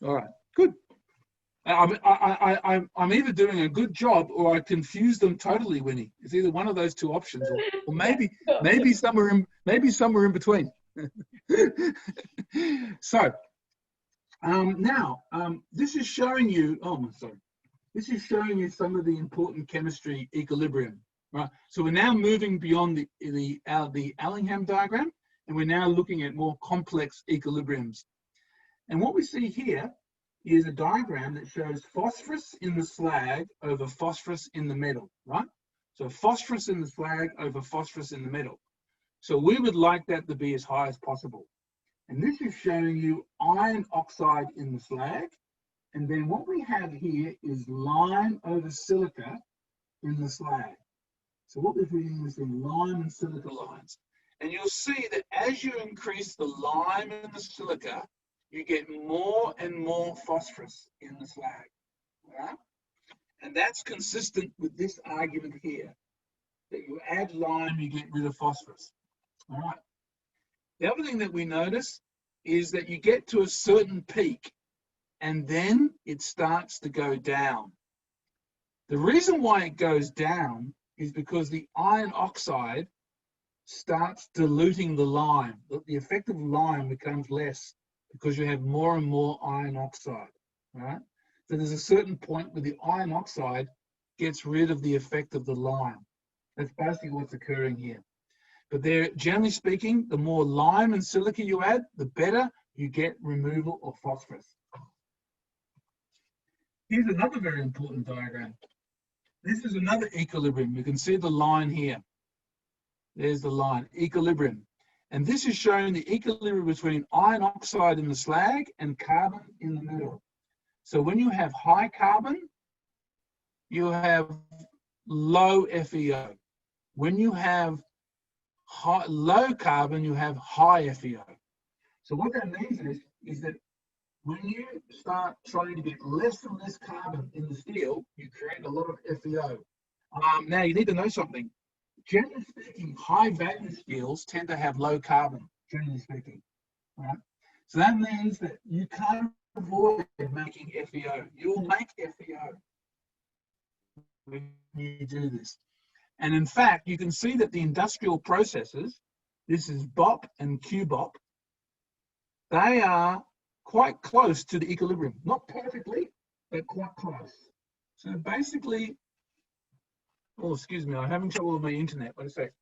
All right, good. I'm either doing a good job or I confuse them totally, Winnie. It's either one of those two options, or maybe yeah. maybe somewhere in between. So now this is showing you. Oh, sorry. This is showing you some of the important chemistry equilibrium. Right. So we're now moving beyond the Allingham diagram, and we're now looking at more complex equilibriums. And what we see here is a diagram that shows phosphorus in the slag over phosphorus in the metal, right? So phosphorus in the slag over phosphorus in the metal. So we would like that to be as high as possible. And this is showing you iron oxide in the slag. And then what we have here is lime over silica in the slag. So what we're doing is in lime and silica lines. And you'll see that as you increase the lime and the silica, you get more and more phosphorus in the slag. Right? And that's consistent with this argument here, that you add lime, you get rid of phosphorus. All right. The other thing that we notice is that you get to a certain peak and then it starts to go down. The reason why it goes down is because the iron oxide starts diluting the lime. The effect of lime becomes less because you have more and more iron oxide, right? So there's a certain point where the iron oxide gets rid of the effect of the lime. That's basically what's occurring here. But there, generally speaking, the more lime and silica you add, the better you get removal of phosphorus. Here's another very important diagram. This is another equilibrium. You can see the line here. There's the line, equilibrium. And this is showing the equilibrium between iron oxide in the slag and carbon in the metal. So when you have high carbon, you have low FeO. When you have low carbon, you have high FeO. So what that means is that when you start trying to get less and less carbon in the steel, you create a lot of FeO. Now you need to know something. Generally speaking, high value steels tend to have low carbon, generally speaking. Right? So that means that you can't avoid making FeO. You'll make FeO when you do this. And in fact, you can see that the industrial processes, this is BOP and QBOP, they are quite close to the equilibrium. Not perfectly, but quite close. So basically, oh, excuse me, I'm having trouble with my internet. Wait a sec.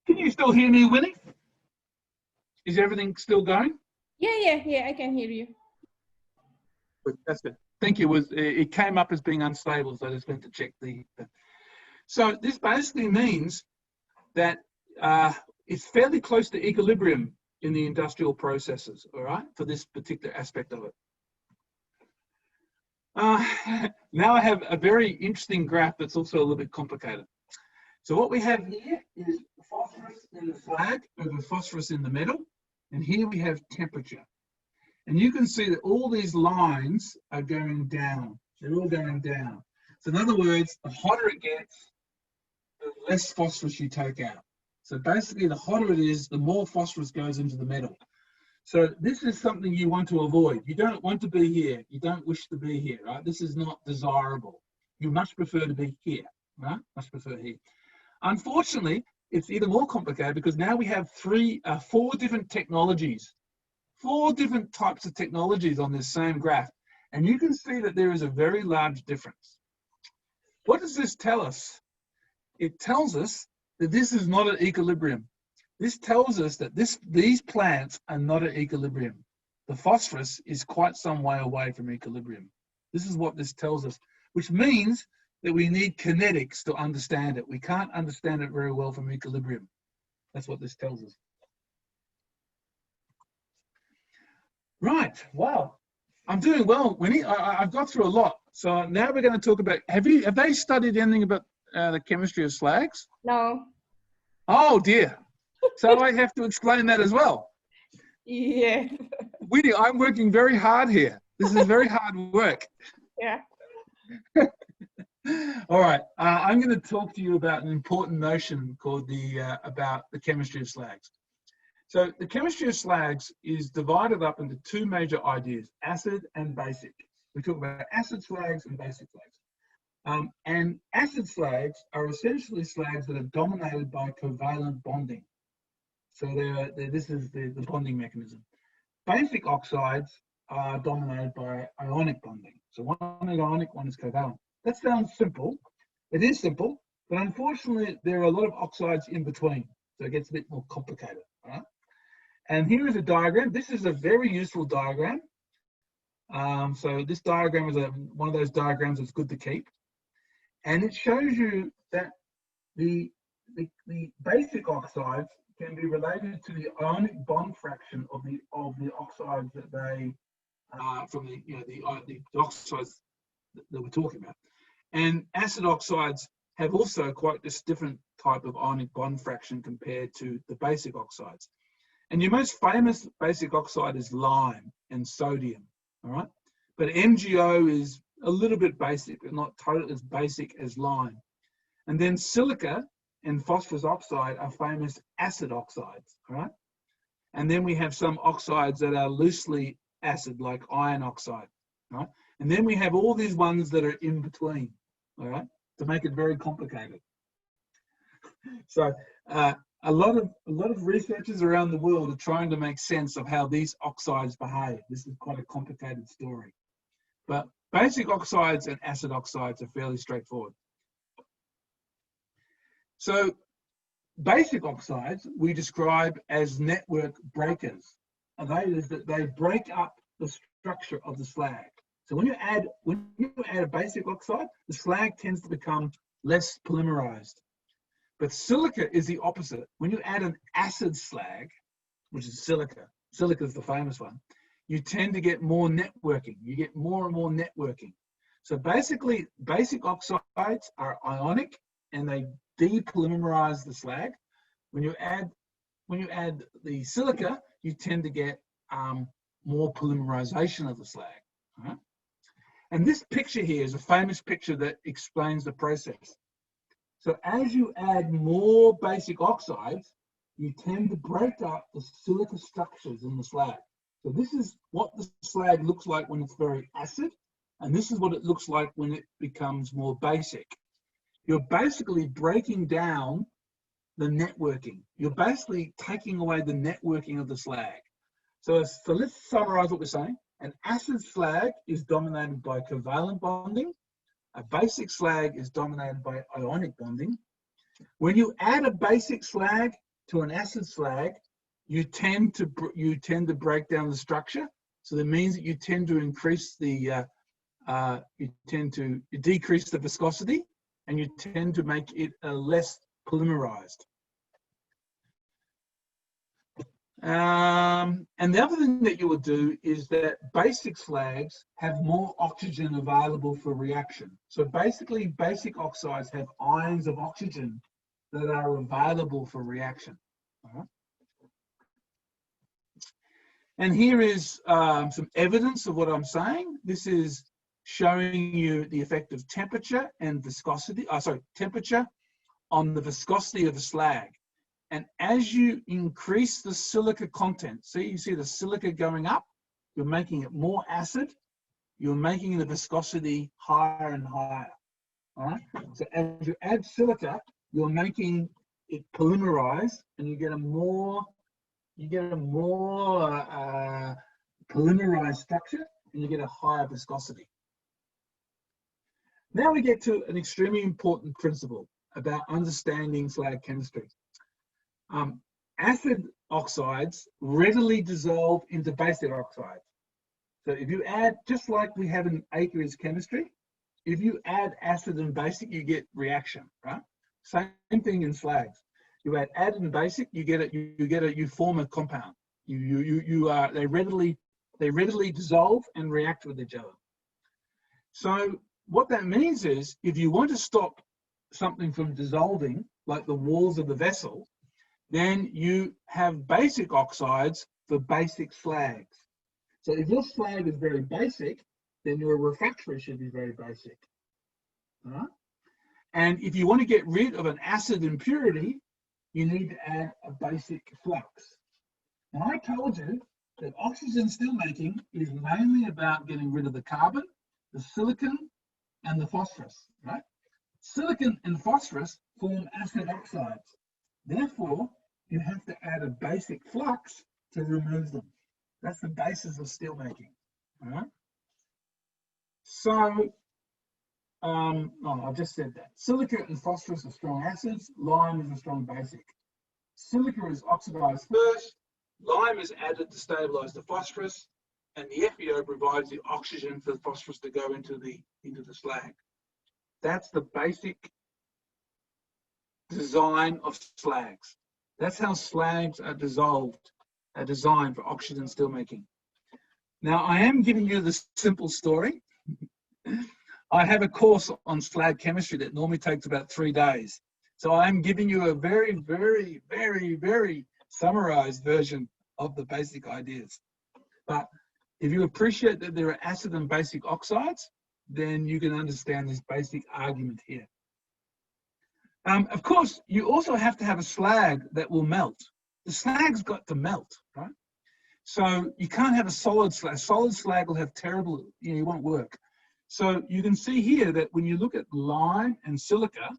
Can you still hear me, Winnie? Is everything still going? Yeah, I can hear you. Good, that's good. Thank you. It came up as being unstable, so I just went to check the. So this basically means that it's fairly close to equilibrium in the industrial processes, all right, for this particular aspect of it. Now I have a very interesting graph that's also a little bit complicated. So what we have here is phosphorus in the slag over phosphorus in the metal, and here we have temperature. And you can see that all these lines are going down. They're all going down. So in other words, the hotter it gets, the less phosphorus you take out. So basically, the hotter it is, the more phosphorus goes into the metal. So this is something you want to avoid. You don't want to be here. You don't wish to be here, right? This is not desirable. You much prefer to be here, right? Much prefer here. Unfortunately, it's even more complicated because now we have four different technologies, 4 different types of technologies on this same graph. And you can see that there is a very large difference. What does this tell us? It tells us that this is not at equilibrium. This tells us that these plants are not at equilibrium. The phosphorus is quite some way away from equilibrium. This is what this tells us, which means that we need kinetics to understand it. We can't understand it very well from equilibrium. That's what this tells us. Right, wow. I'm doing well, Winnie. I've got through a lot. So now we're going to talk about, have they studied anything about the chemistry of slags? No. Oh dear. So I have to explain that as well. Yeah. Winnie, I'm working very hard here. This is very hard work. Yeah. All right. I'm going to talk to you about an important notion called about the chemistry of slags. So the chemistry of slags is divided up into 2 major ideas, acid and basic. We talk about acid slags and basic slags. And acid slags are essentially slags that are dominated by covalent bonding. So this is the bonding mechanism. Basic oxides are dominated by ionic bonding. So one is ionic, one is covalent. That sounds simple. It is simple, but unfortunately there are a lot of oxides in between. So it gets a bit more complicated, right? And here is a diagram. This is a very useful diagram. So this diagram is one of those diagrams that's good to keep. And it shows you that the basic oxides can be related to the ionic bond fraction of the oxides that they from the oxides that we're talking about. And acid oxides have also quite this different type of ionic bond fraction compared to the basic oxides. And your most famous basic oxide is lime and sodium, all right? But MgO is a little bit basic, but not totally as basic as lime. And then silica and phosphorus oxide are famous acid oxides, all right? And then we have some oxides that are loosely acid, like iron oxide, right? And then we have all these ones that are in between, all right, to make it very complicated. So a lot of researchers around the world are trying to make sense of how these oxides behave. This is quite a complicated story. But basic oxides and acid oxides are fairly straightforward. So basic oxides we describe as network breakers. And that is that they break up the structure of the slag. So when you add a basic oxide, the slag tends to become less polymerized. But silica is the opposite. When you add an acid slag, which is silica is the famous one, you tend to get more networking. You get more and more networking. So basically, basic oxides are ionic and they depolymerize the slag. When you add the silica, you tend to get more polymerization of the slag. Right? And this picture here is a famous picture that explains the process. So as you add more basic oxides, you tend to break up the silica structures in the slag. So this is what the slag looks like when it's very acid, and this is what it looks like when it becomes more basic. You're basically breaking down the networking. You're basically taking away the networking of the slag. So let's summarize what we're saying. An acid slag is dominated by covalent bonding. A basic slag is dominated by ionic bonding. When you add a basic slag to an acid slag, you tend to break down the structure. So that means that you tend to increase the you decrease the viscosity, and you tend to make it less polymerized. And the other thing that you will do is that basic slags have more oxygen available for reaction. So basically, basic oxides have ions of oxygen that are available for reaction. And here is some evidence of what I'm saying. This is showing you the effect of temperature and viscosity, temperature on the viscosity of the slag. And as you increase the silica content, see, you see the silica going up, you're making it more acid, you're making the viscosity higher and higher. All right. So as you add silica, you're making it polymerize, and you get a more polymerized structure, and you get a higher viscosity. Now we get to an extremely important principle about understanding slag chemistry. Acid oxides readily dissolve into basic oxides. So if you add, just like we have in aqueous chemistry, if you add acid and basic, you get reaction, right? Same thing in slags. You add acid and basic, you form a compound. They readily dissolve and react with each other. So what that means is, if you want to stop something from dissolving, like the walls of the vessel, then you have basic oxides for basic slags. So if your slag is very basic, then your refractory should be very basic. All right? And if you want to get rid of an acid impurity, you need to add a basic flux. Now, I told you that oxygen steelmaking is mainly about getting rid of the carbon, the silicon, and the phosphorus, right? Silicon and phosphorus form acid oxides. Therefore, you have to add a basic flux to remove them. That's the basis of steelmaking. All right. So, I just said that. Silica and phosphorus are strong acids. Lime is a strong basic. Silica is oxidized first. Lime is added to stabilize the phosphorus, and the FeO provides the oxygen for the phosphorus to go into the slag. That's the basic design of slags. That's how slags are designed for oxygen steelmaking. Now, I am giving you the simple story. I have a course on slag chemistry that normally takes about 3 days. So I'm giving you a very, very, very, very summarized version of the basic ideas. But if you appreciate that there are acid and basic oxides, then you can understand this basic argument here. Of course, you also have to have a slag that will melt. The slag's got to melt, right? So you can't have a solid slag. Solid slag will have terrible, it won't work. So you can see here that when you look at lime and silica,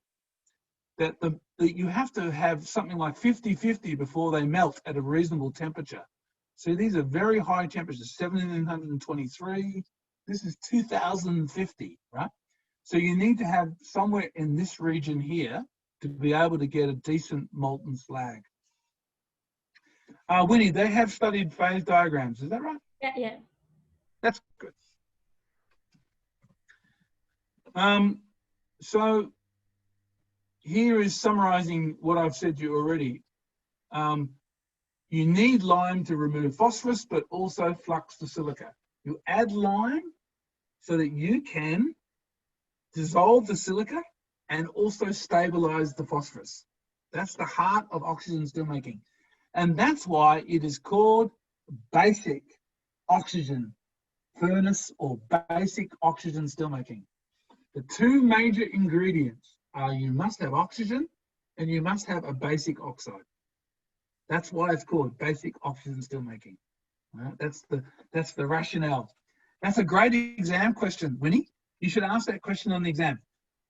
that you have to have something like 50-50 before they melt at a reasonable temperature. So these are very high temperatures, 1723. This is 2050, right? So you need to have somewhere in this region here to be able to get a decent molten slag. Winnie, they have studied phase diagrams, is that right? Yeah. That's good. So here is summarizing what I've said to you already. You need lime to remove phosphorus, but also flux the silica. You add lime so that you can dissolve the silica and also stabilize the phosphorus. That's the heart of oxygen steelmaking. And that's why it is called basic oxygen furnace or basic oxygen steelmaking. The two major ingredients are you must have oxygen and you must have a basic oxide. That's why it's called basic oxygen steelmaking. Right? That's the rationale. That's a great exam question, Winnie. You should ask that question on the exam.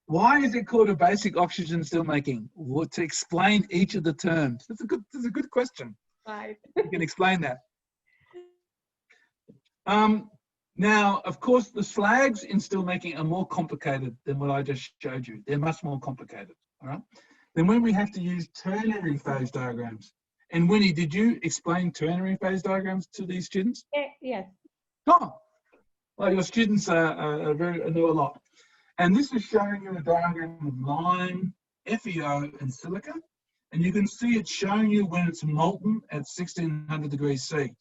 Why is it called a basic oxygen steelmaking? Well, to explain each of the terms. That's a good question. Right. You can explain that. Now, of course, the slags in steelmaking are more complicated than what I just showed you. They're much more complicated. All right. Then when we have to use ternary phase diagrams. And Winnie, did you explain ternary phase diagrams to these students? Yes. Oh, well, your students know a lot. And this is showing you a diagram of lime, FeO, and silica. And you can see it's showing you when it's molten at 1600 degrees C.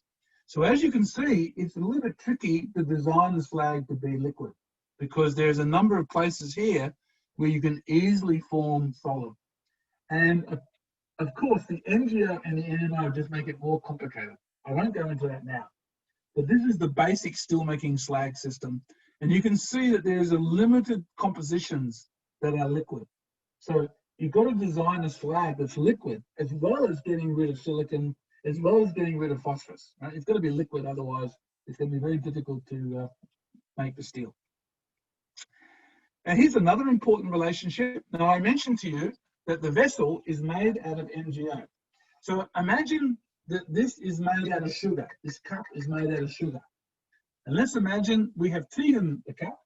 So as you can see, it's a little bit tricky to design the slag to be liquid because there's a number of places here where you can easily form solid. And of course, the MgO and the NMO just make it more complicated. I won't go into that now. But this is the basic steelmaking slag system. And you can see that there's a limited compositions that are liquid. So you've got to design a slag that's liquid as well as getting rid of silicon, as well as getting rid of phosphorus. Right? It's got to be liquid, otherwise it's going to be very difficult to make the steel. And here's another important relationship. Now, I mentioned to you that the vessel is made out of MgO. So imagine that this is made out of sugar. This cup is made out of sugar. And let's imagine we have tea in the cup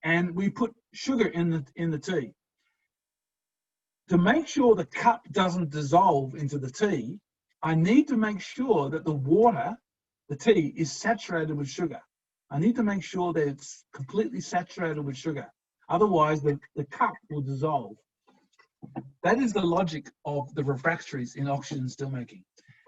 and we put sugar in the tea. To make sure the cup doesn't dissolve into the tea, I need to make sure that the water, the tea, is saturated with sugar. I need to make sure that it's completely saturated with sugar. Otherwise, the cup will dissolve. That is the logic of the refractories in oxygen steelmaking.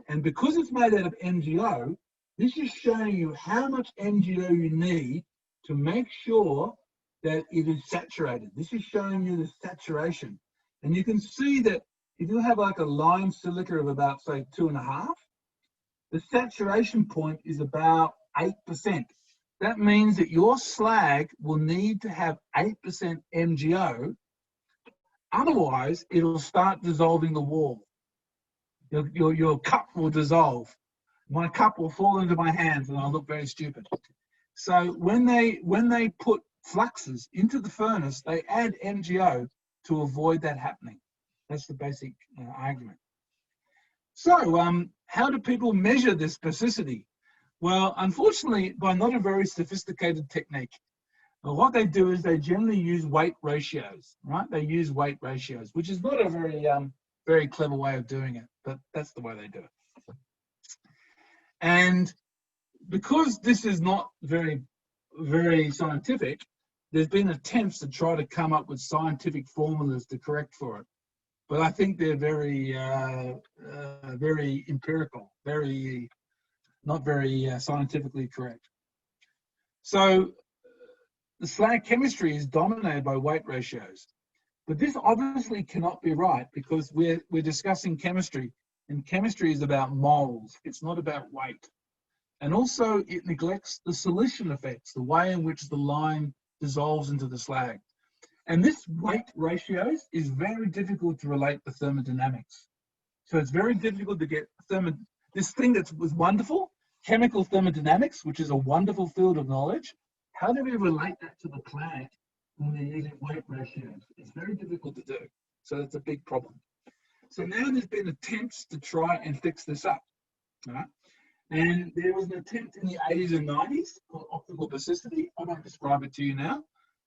And because it's made out of MgO, this is showing you how much MgO you need to make sure that it is saturated. This is showing you the saturation. And you can see that if you have like a lime silica of about, say, 2.5, the saturation point is about 8%. That means that your slag will need to have 8% MgO. Otherwise, it'll start dissolving the wall. Your cup will dissolve. My cup will fall into my hands and I'll look very stupid. So when they put fluxes into the furnace, they add MgO to avoid that happening. That's the basic argument. So how do people measure this basicity? Well, unfortunately, by not a very sophisticated technique. Well, what they do is they generally use weight ratios, right? They use weight ratios, which is not a very clever way of doing it, but that's the way they do it. And because this is not very scientific, there's been attempts to try to come up with scientific formulas to correct for it. But I think they're very empirical, not very scientifically correct. So the slag chemistry is dominated by weight ratios. But this obviously cannot be right because we're discussing chemistry, and chemistry is about moles. It's not about weight. And also it neglects the solution effects, the way in which the lime dissolves into the slag. And this weight ratios is very difficult to relate to thermodynamics. So it's very difficult to get this thing that was wonderful, chemical thermodynamics, which is a wonderful field of knowledge. How do we relate that to the plant when they're using weight ratios? It's very difficult to do. So it's a big problem. So now there's been attempts to try and fix this up. Right? And there was an attempt in the 80s and 90s called optical basicity. I won't describe it to you now,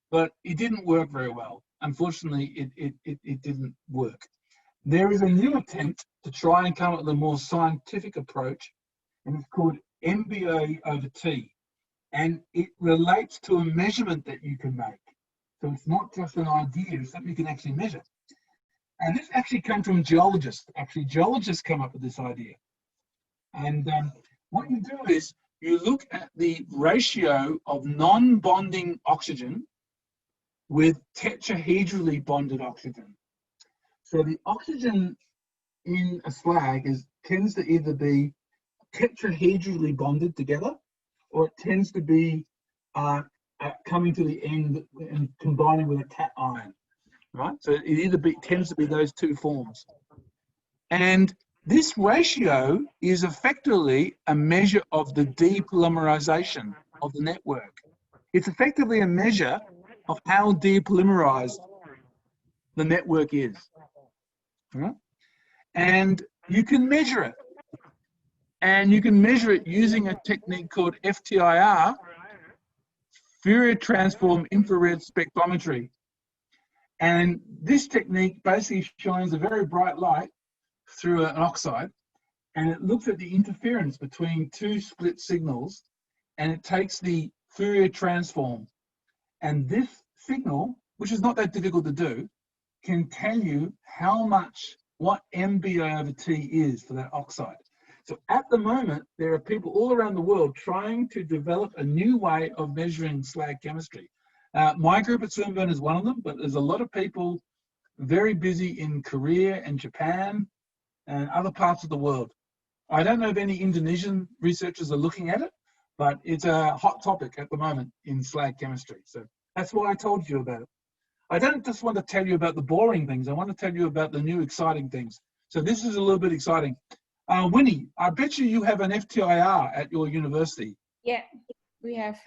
but it didn't work very well. Unfortunately, it didn't work. There is a new attempt to try and come up with a more scientific approach, and it's called MBA over T. And it relates to a measurement that you can make. So it's not just an idea, it's something you can actually measure. And this actually came from geologists. Actually, geologists come up with this idea. And what you do is you look at the ratio of non-bonding oxygen with tetrahedrally bonded oxygen. So the oxygen in a slag tends to either be tetrahedrally bonded together or it tends to be coming to the end and combining with a cation, right? So it either tends to be those two forms. And this ratio is effectively a measure of the depolymerization of the network. It's effectively a measure of how depolymerized the network is, right? And you can measure it. And you can measure it using a technique called FTIR, Fourier Transform Infrared Spectrometry. And this technique basically shines a very bright light through an oxide, and it looks at the interference between two split signals, and it takes the Fourier transform. And this signal, which is not that difficult to do, can tell you how much, what MBA/T is for that oxide. So at the moment, there are people all around the world trying to develop a new way of measuring slag chemistry. My group at Swinburne is one of them, but there's a lot of people very busy in Korea and Japan and other parts of the world. I don't know if any Indonesian researchers are looking at it, but it's a hot topic at the moment in slag chemistry. So that's why I told you about it. I don't just want to tell you about the boring things. I want to tell you about the new exciting things. So this is a little bit exciting. Winnie, I bet you have an FTIR at your university. Yeah, we have.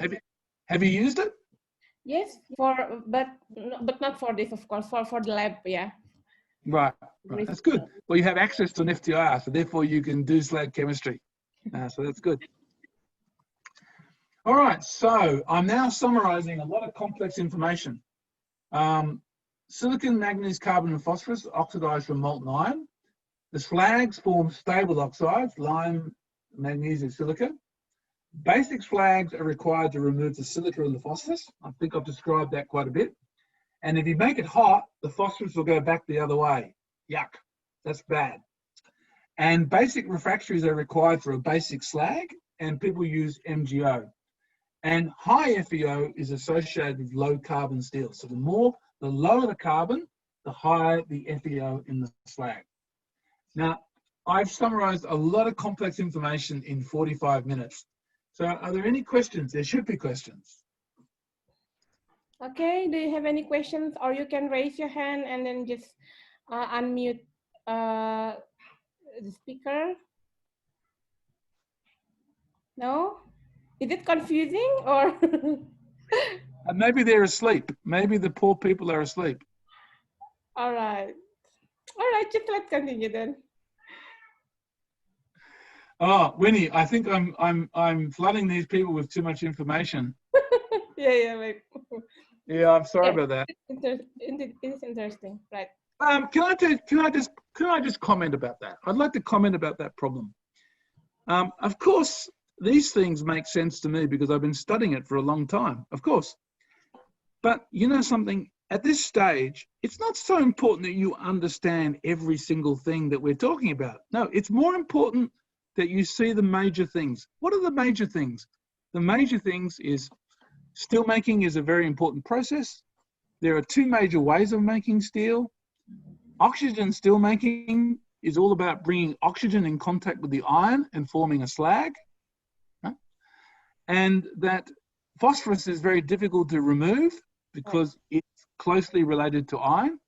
Have you used it? Yes, but not for this, of course, for the lab, yeah. Right, that's good. Well, you have access to an FTIR, so therefore you can do slag chemistry. So that's good. All right, so I'm now summarizing a lot of complex information. Silicon, manganese, carbon, and phosphorus oxidized from molten iron. The slags form stable oxides, lime, magnesium, silica. Basic slags are required to remove the silica and the phosphorus. I think I've described that quite a bit. And if you make it hot, the phosphorus will go back the other way. Yuck, that's bad. And basic refractories are required for a basic slag, and people use MgO. And high FeO is associated with low carbon steel. So the lower the carbon, the higher the FeO in the slag. Now, I've summarized a lot of complex information in 45 minutes. So are there any questions? There should be questions. Okay, do you have any questions? Or you can raise your hand and then just unmute the speaker. No? Is it confusing or? Maybe they're asleep. Maybe the poor people are asleep. All right, just let's continue then. Oh, Winnie, I think I'm flooding these people with too much information. Yeah, right. Yeah, I'm sorry about that. It is interesting, right? Can I just comment about that? I'd like to comment about that problem. Of course, these things make sense to me because I've been studying it for a long time, of course. But you know something, at this stage, it's not so important that you understand every single thing that we're talking about. No, it's more important that you see the major things. What are the major things? The major things is steelmaking is a very important process. There are two major ways of making steel. Oxygen steelmaking is all about bringing oxygen in contact with the iron and forming a slag. Right? And that phosphorus is very difficult to remove because it's closely related to iron.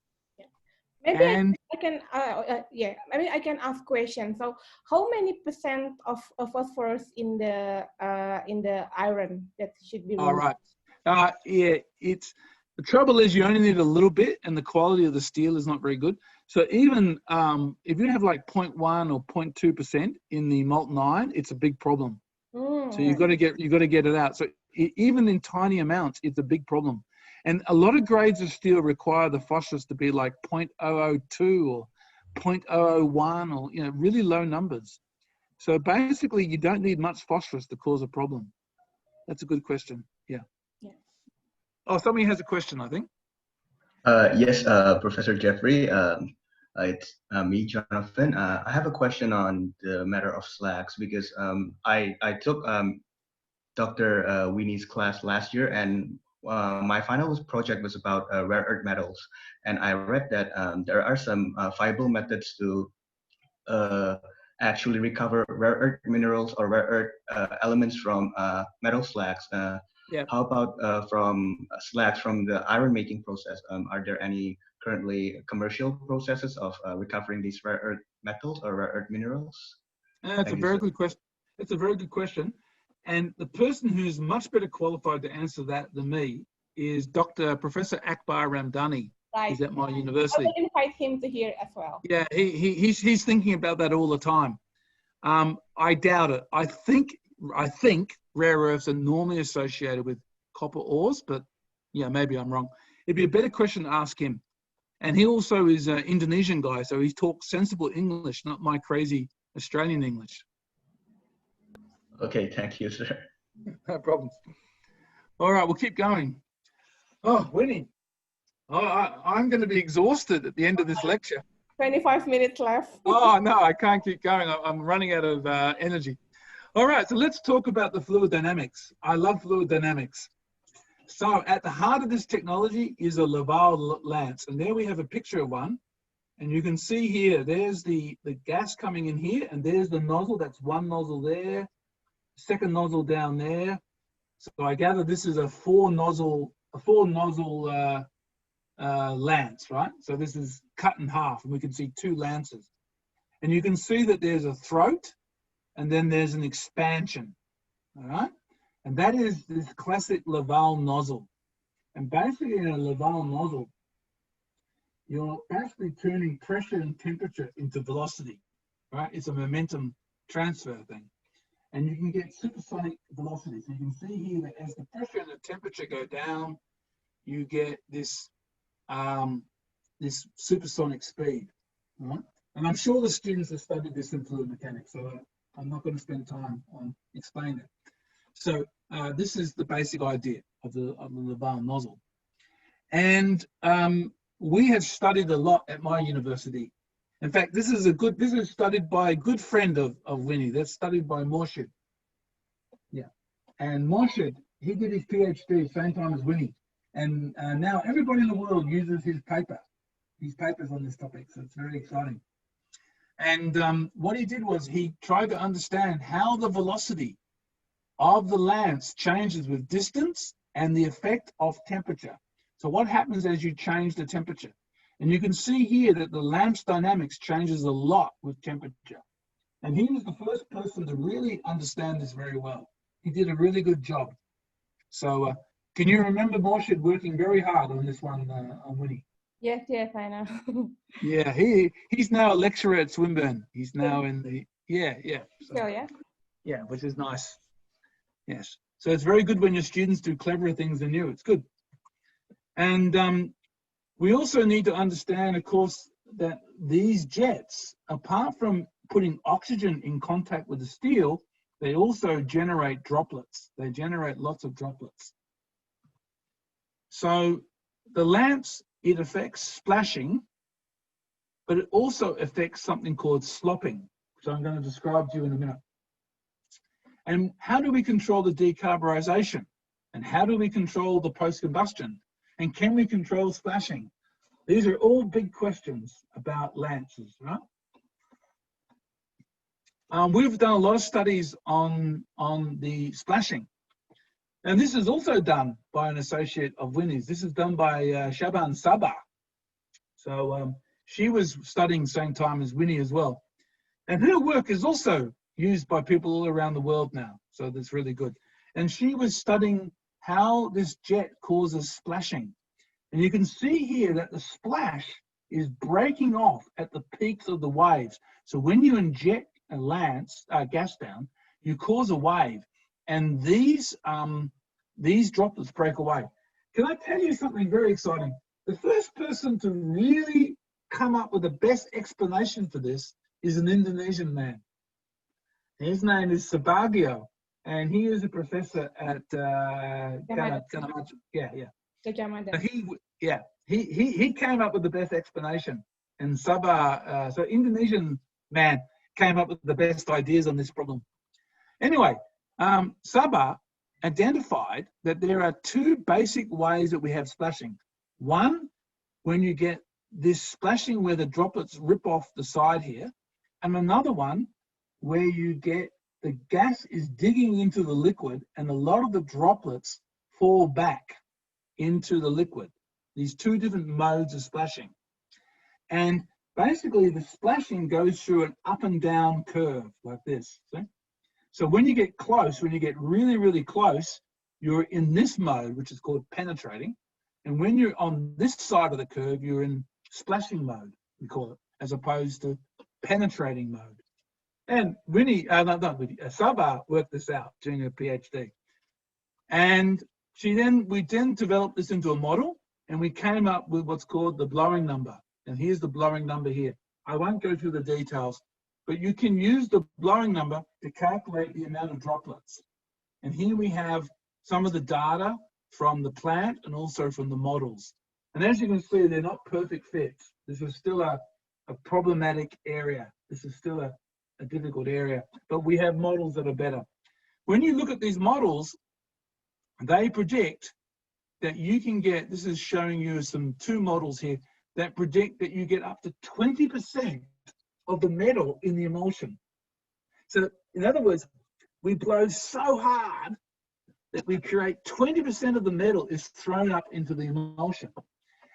Maybe I can, maybe I can ask questions. So, how many % of phosphorus in the iron that should be removed? All right. Yeah, the trouble is you only need a little bit, and the quality of the steel is not very good. So even if you have like 0.1 or 0.2% in the molten iron, it's a big problem. So you've got to get it out. So even in tiny amounts, it's a big problem. And a lot of grades of steel require the phosphorus to be like 0.002 or 0.001 or really low numbers. So basically, you don't need much phosphorus to cause a problem. That's a good question. Yeah. Oh, somebody has a question, I think. Yes, Professor Jeffrey. It's me, Jonathan. I have a question on the matter of slags because I took Dr. Winnie's class last year, and my final project was about rare earth metals. And I read that there are some viable methods to actually recover rare earth minerals or rare earth elements from metal slags. Yeah. How about from slags from the iron making process? Are there any currently commercial processes of recovering these rare earth metals or rare earth minerals? That's a very good question. It's a very good question. And the person who's much better qualified to answer that than me is Professor Akbar Ramdani. Right. He's at my I university. will invite him to here as well. Yeah, he's thinking about that all the time. I doubt it. I think rare earths are normally associated with copper ores, but yeah, maybe I'm wrong. It'd be a better question to ask him. And he also is an Indonesian guy, so he talks sensible English, not my crazy Australian English. Okay, thank you, sir. No problems. All right, we'll keep going. Oh, Winnie, I'm going to be exhausted at the end of this lecture. 25 minutes left. Oh, no, I can't keep going. I'm running out of energy. All right, so let's talk about the fluid dynamics. I love fluid dynamics. So at the heart of this technology is a Laval lance. And there we have a picture of one. And you can see here, there's the gas coming in here, and there's the nozzle. That's one nozzle there, second nozzle down there. So I gather this is a four nozzle lance, right? So this is cut in half, and we can see two lances. And you can see that there's a throat, and then there's an expansion, all right? And that is this classic Laval nozzle. And basically in a Laval nozzle, you're basically turning pressure and temperature into velocity, right? It's a momentum transfer thing. And you can get supersonic velocity. So you can see here that as the pressure and the temperature go down, you get this, this supersonic speed, right? And I'm sure the students have studied this in fluid mechanics, so I'm not going to spend time on explaining it. So this is the basic idea of the Laval nozzle. And we have studied a lot at my university. In fact, this is studied by a good friend of Winnie. That's studied by Morshid. Yeah. And Morshid, he did his PhD same time as Winnie. And now everybody in the world uses his papers on this topic. So it's very exciting. And what he did was he tried to understand how the velocity of the lance changes with distance and the effect of temperature. So what happens as you change the temperature? And you can see here that the lamp's dynamics changes a lot with temperature. And he was the first person to really understand this very well. He did a really good job. So can you remember Morshid working very hard on this one, on Winnie? Yes, I know. Yeah, he's now a lecturer at Swinburne. He's now in the, So yeah. Yeah, which is nice. Yes. So it's very good when your students do cleverer things than you. It's good. And we also need to understand, of course, that these jets, apart from putting oxygen in contact with the steel, they also generate droplets. They generate lots of droplets. So the lamps, it affects splashing, but it also affects something called slopping, which I'm going to describe to you in a minute. And how do we control the decarburization? And how do we control the post-combustion? And can we control splashing? These are all big questions about lances, right? We've done a lot of studies on the splashing. And this is also done by an associate of Winnie's. This is done by Shaban Sabah. So she was studying same time as Winnie as well. And her work is also used by people all around the world now. So that's really good. And she was studying how this jet causes splashing. And you can see here that the splash is breaking off at the peaks of the waves. So when you inject a lance, gas down, you cause a wave. And these droplets break away. Can I tell you something very exciting? The first person to really come up with the best explanation for this is an Indonesian man. His name is Subagio, and he is a professor at he came up with the best explanation, and Sabah, so Indonesian man came up with the best ideas on this problem. Anyway, Sabah identified that there are two basic ways that we have splashing. One, when you get this splashing where the droplets rip off the side here, and another one where you get the gas is digging into the liquid and a lot of the droplets fall back into the liquid. These two different modes of splashing. And basically the splashing goes through an up and down curve like this. See? So when you get close, when you get really, really close, you're in this mode, which is called penetrating. And when you're on this side of the curve, you're in splashing mode, we call it, as opposed to penetrating mode. And Sabah worked this out during her PhD. And we then developed this into a model, and we came up with what's called the blowing number. And here's the blowing number here. I won't go through the details, but you can use the blowing number to calculate the amount of droplets. And here we have some of the data from the plant and also from the models. And as you can see, they're not perfect fits. This is still a problematic area. This is still a difficult area, but we have models that are better. When you look at these models, they predict that you can get, this is showing you two models here, that predict that you get up to 20% of the metal in the emulsion. So in other words, we blow so hard that we create 20% of the metal is thrown up into the emulsion.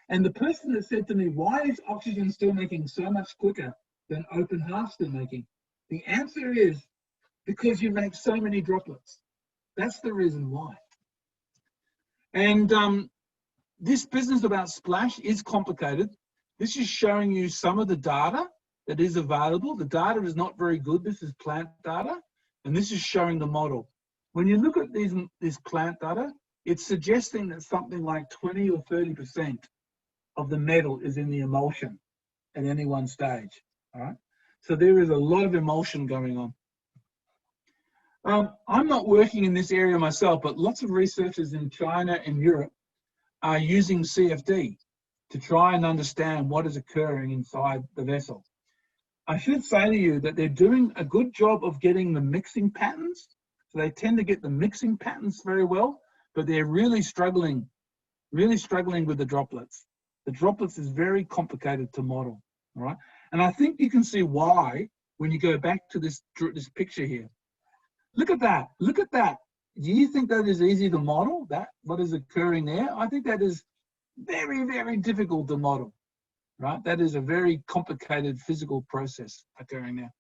And the person that said to me, why is oxygen steelmaking so much quicker than open hearth steelmaking? The answer is because you make so many droplets. That's the reason why. And this business about splash is complicated. This is showing you some of the data that is available. The data is not very good. This is plant data, and this is showing the model. When you look at this plant data, it's suggesting that something like 20 or 30% of the metal is in the emulsion at any one stage. All right. So there is a lot of emulsion going on. I'm not working in this area myself, but lots of researchers in China and Europe are using CFD to try and understand what is occurring inside the vessel. I should say to you that they're doing a good job of getting the mixing patterns. So they tend to get the mixing patterns very well, but they're really struggling with the droplets. The droplets is very complicated to model, all right? And I think you can see why when you go back to this picture here. Look at that, look at that. Do you think that is easy to model, that what is occurring there? I think that is very, very difficult to model, right? That is a very complicated physical process occurring there.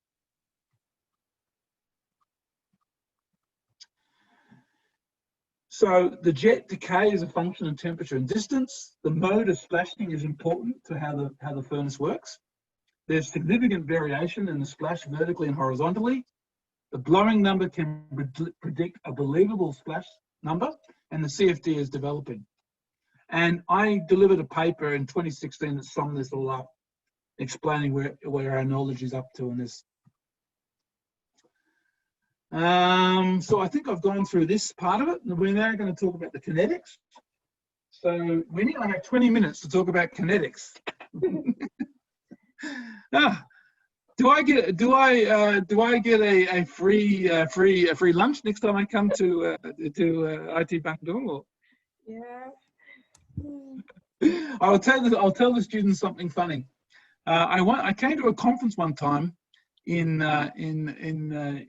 So the jet decay is a function of temperature and distance. The mode of splashing is important to how the furnace works. There's significant variation in the splash vertically and horizontally. The blowing number can predict a believable splash number, and the CFD is developing. And I delivered a paper in 2016 that summed this all up, explaining where our knowledge is up to in this. So I think I've gone through this part of it, and we're now going to talk about the kinetics. So we need like 20 minutes to talk about kinetics. Do I get a free lunch next time I come to IT Bandung? Or? Yeah. I'll tell the students something funny. I came to a conference one time in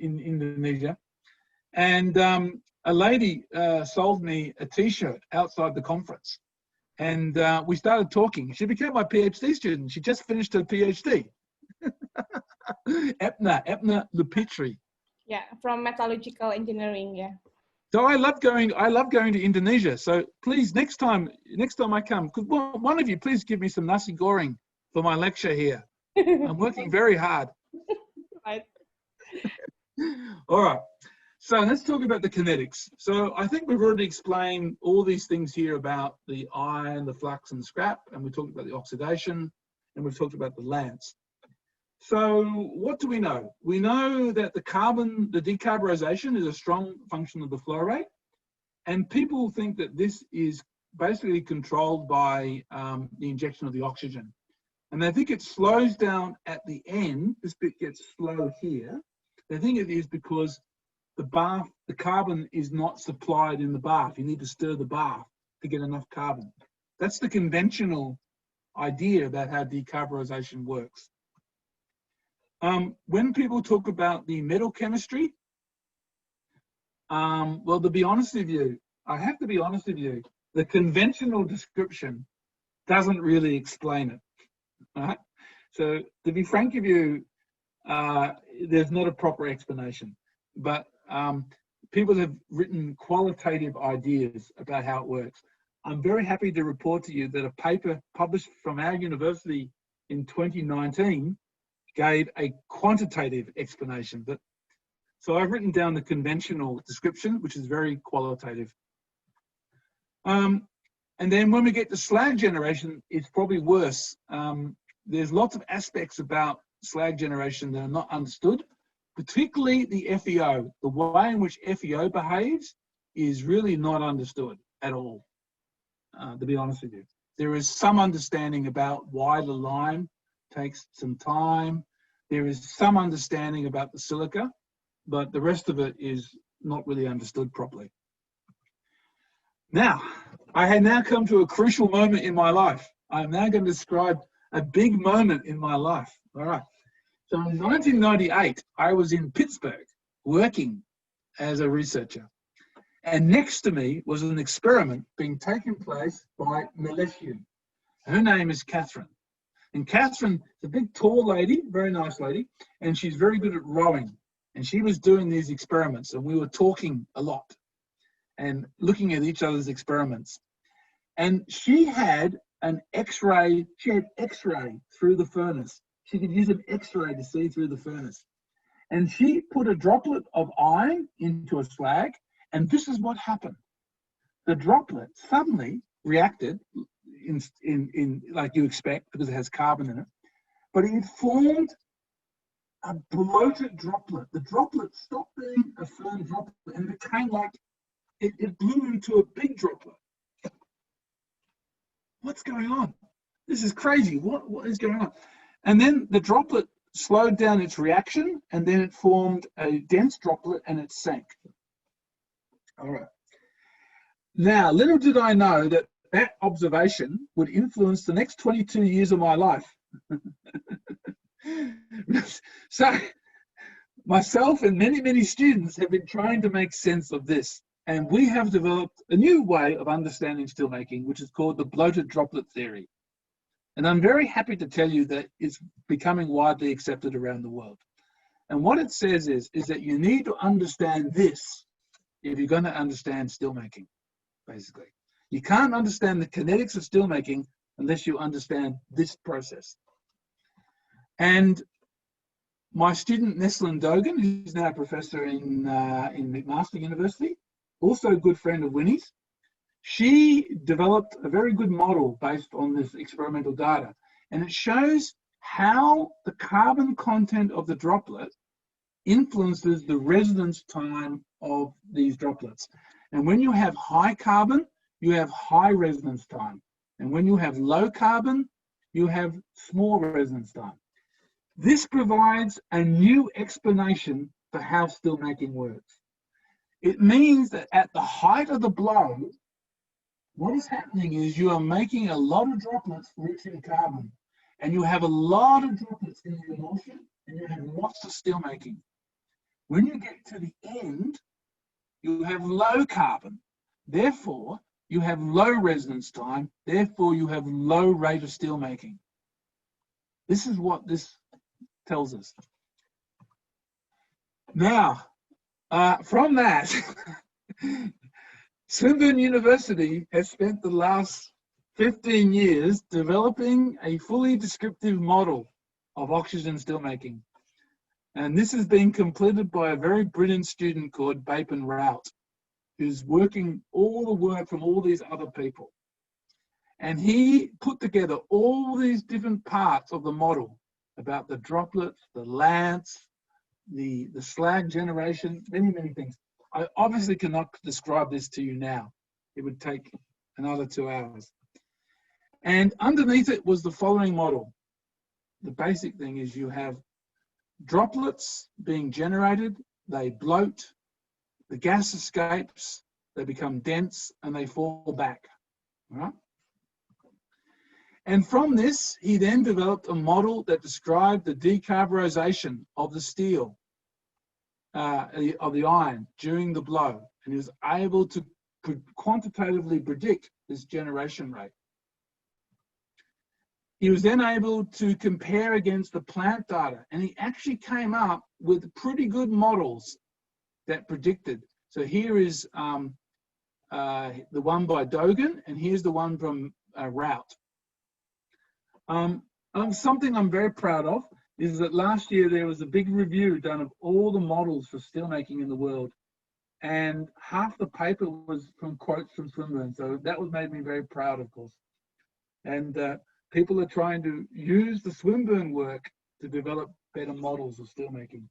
Indonesia, and a lady sold me a T-shirt outside the conference, and we started talking. She became my PhD student. She just finished her PhD. Epna Lupitri. Yeah, from metallurgical engineering. Yeah. So I love going to Indonesia. So please, next time I come, could one of you please give me some nasi goreng for my lecture here? I'm working very hard. Right. All right. So let's talk about the kinetics. So I think we've already explained all these things here about the iron, the flux, and the scrap, and we talked about the oxidation, and we've talked about the lance. So what do we know? We know that the decarburization is a strong function of the flow rate, and people think that this is basically controlled by the injection of the oxygen. And they think it slows down at the end. This bit gets slow here. They think it is because the carbon is not supplied in the bath. You need to stir the bath to get enough carbon. That's the conventional idea about how decarburization works. When people talk about the metal chemistry, well, to be honest with you, I have to be honest with you, the conventional description doesn't really explain it, right? So to be frank with you, there's not a proper explanation, but people have written qualitative ideas about how it works. I'm very happy to report to you that a paper published from our university in 2019 gave a quantitative explanation. But so I've written down the conventional description, which is very qualitative. And then when we get to slag generation, it's probably worse. There's lots of aspects about slag generation that are not understood, particularly the FEO. The way in which FEO behaves is really not understood at all, to be honest with you. There is some understanding about why the lime takes some time. There is some understanding about the silica, but the rest of it is not really understood properly. Now, I have now come to a crucial moment in my life. I'm now going to describe a big moment in my life. All right. So in 1998, I was in Pittsburgh working as a researcher. And next to me was an experiment being taken place by Melessian. Her name is Catherine. And Catherine is a big, tall lady, very nice lady, and she's very good at rowing. And she was doing these experiments, and we were talking a lot and looking at each other's experiments. And she had an X-ray, through the furnace. She could use an X-ray to see through the furnace. And she put a droplet of iron into a slag, and this is what happened. The droplet suddenly reacted in like you expect, because it has carbon in it, but it formed a bloated droplet. The droplet stopped being a firm droplet and became like, it blew into a big droplet. What's going on? This is crazy. What is going on? And then the droplet slowed down its reaction, and then it formed a dense droplet and it sank. All right. Now, little did I know that that observation would influence the next 22 years of my life. So myself and many students have been trying to make sense of this. And we have developed a new way of understanding steelmaking, which is called the bloated droplet theory. And I'm very happy to tell you that it's becoming widely accepted around the world. And what it says is that you need to understand this if you're going to understand steelmaking, basically. You can't understand the kinetics of steelmaking unless you understand this process. And my student, Neslin Dogan, who's now a professor in McMaster University, also a good friend of Winnie's, she developed a very good model based on this experimental data. And it shows how the carbon content of the droplet influences the residence time of these droplets. And when you have high carbon, you have high residence time. And when you have low carbon, you have small residence time. This provides a new explanation for how steelmaking works. It means that at the height of the blow, what is happening is you are making a lot of droplets rich in carbon, and you have a lot of droplets in the emulsion, and you have lots of steelmaking. When you get to the end, you have low carbon. Therefore, you have low residence time. Therefore, you have low rate of steelmaking. This is what this tells us. Now, from that, Swinburne University has spent the last 15 years developing a fully descriptive model of oxygen steelmaking. And this has been completed by a very brilliant student called Bapan Rout, who's working all the work from all these other people. And he put together all these different parts of the model about the droplets, the lance, the slag generation, many things. I obviously cannot describe this to you now. It would take another 2 hours. And underneath it was the following model. The basic thing is you have droplets being generated, they bloat, the gas escapes, they become dense, and they fall back. All right? And from this, he then developed a model that described the decarburization of the steel, of the iron during the blow. And he was able to quantitatively predict this generation rate. He was then able to compare against the plant data, and he actually came up with pretty good models that predicted. So here is the one by Dogan, and here's the one from Rout. Something I'm very proud of is that last year there was a big review done of all the models for steelmaking in the world, and half the paper was from quotes from Swinburne. So that made me very proud, of course. And people are trying to use the Swinburne work to develop better models of steelmaking.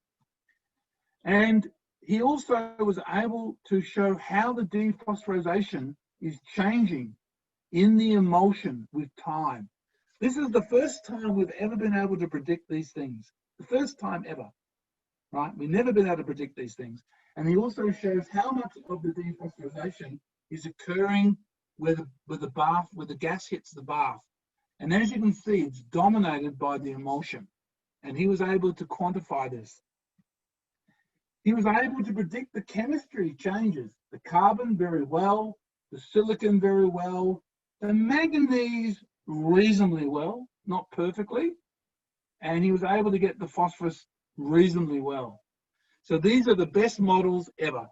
And he also was able to show how the dephosphorylation is changing in the emulsion with time. This is the first time we've ever been able to predict these things. The first time ever, right? We've never been able to predict these things. And he also shows how much of the dephosphorylation is occurring where the gas hits the bath. And as you can see, it's dominated by the emulsion. And he was able to quantify this. He was able to predict the chemistry changes, the carbon very well, the silicon very well, the manganese reasonably well, not perfectly. And he was able to get the phosphorus reasonably well. So these are the best models ever.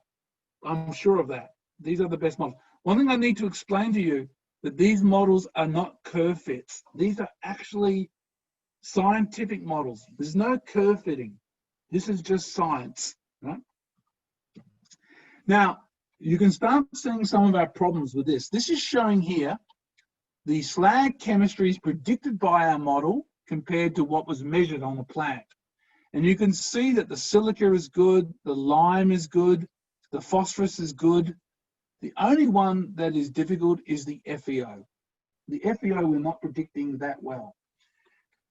I'm sure of that. These are the best models. One thing I need to explain to you, that these models are not curve fits. These are actually scientific models. There's no curve fitting. This is just science, right? Now, you can start seeing some of our problems with this. This is showing here the slag chemistries predicted by our model compared to what was measured on the plant. And you can see that the silica is good, the lime is good, the phosphorus is good. The only one that is difficult is the FeO. The FeO we're not predicting that well.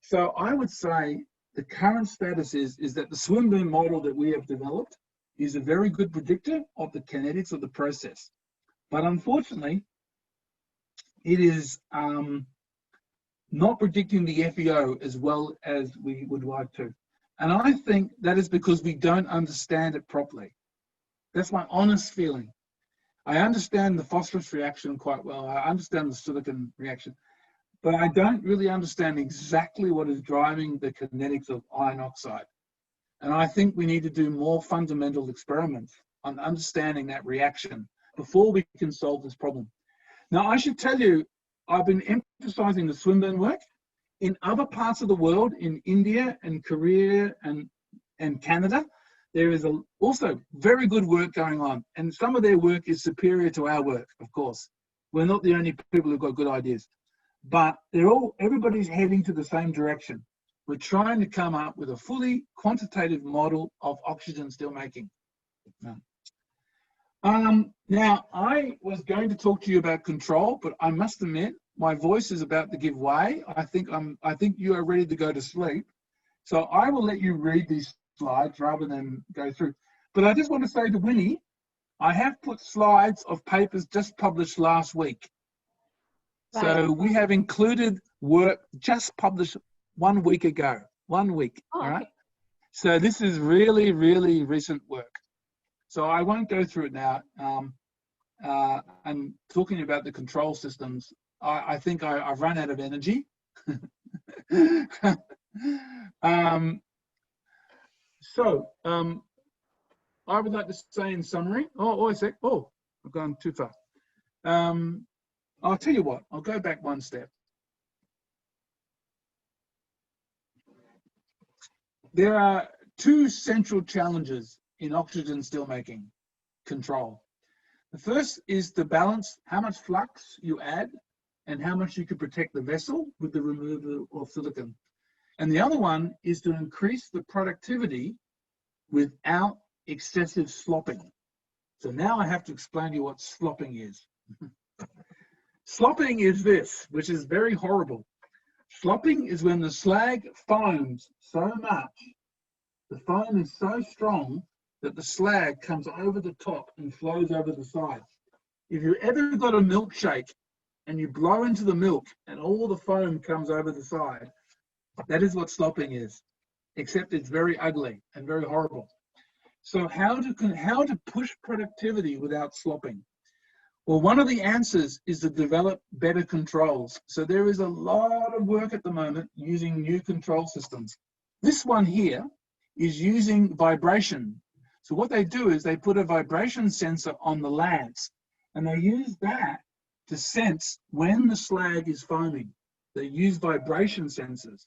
So I would say the current status is that the Swinburne model that we have developed is a very good predictor of the kinetics of the process. But unfortunately, it is not predicting the FeO as well as we would like to. And I think that is because we don't understand it properly. That's my honest feeling. I understand the phosphorus reaction quite well. I understand the silicon reaction, but I don't really understand exactly what is driving the kinetics of iron oxide. And I think we need to do more fundamental experiments on understanding that reaction before we can solve this problem. Now, I should tell you, I've been emphasizing the Swinburne work. In other parts of the world, in India and Korea and Canada, there is also very good work going on, and some of their work is superior to our work, of course. We're not the only people who've got good ideas, but everybody's heading to the same direction. We're trying to come up with a fully quantitative model of oxygen steelmaking. Now, I was going to talk to you about control, but I must admit, my voice is about to give way. I think you are ready to go to sleep. So I will let you read these slides rather than go through. But I just want to say to Winnie, I have put slides of papers just published last week. Right. So we have included work just published 1 week ago, 1 week, all right? Okay. So this is really, really recent work. So I won't go through it now. And talking about the control systems, I think I've run out of energy. I would like to say in summary, I've gone too far. I'll tell you what, I'll go back one step. There are two central challenges in oxygen steelmaking control. The first is to balance how much flux you add and how much you can protect the vessel with the removal of silicon. And the other one is to increase the productivity without excessive slopping. So now I have to explain to you what slopping is. Slopping is this, which is very horrible. Slopping is when the slag foams so much, the foam is so strong that the slag comes over the top and flows over the sides. If you ever got a milkshake and you blow into the milk and all the foam comes over the side, that is what slopping is, except it's very ugly and very horrible. So how to push productivity without slopping? Well, one of the answers is to develop better controls. So there is a lot of work at the moment using new control systems. This one here is using vibration. So what they do is they put a vibration sensor on the lance, and they use that to sense when the slag is foaming. They use vibration sensors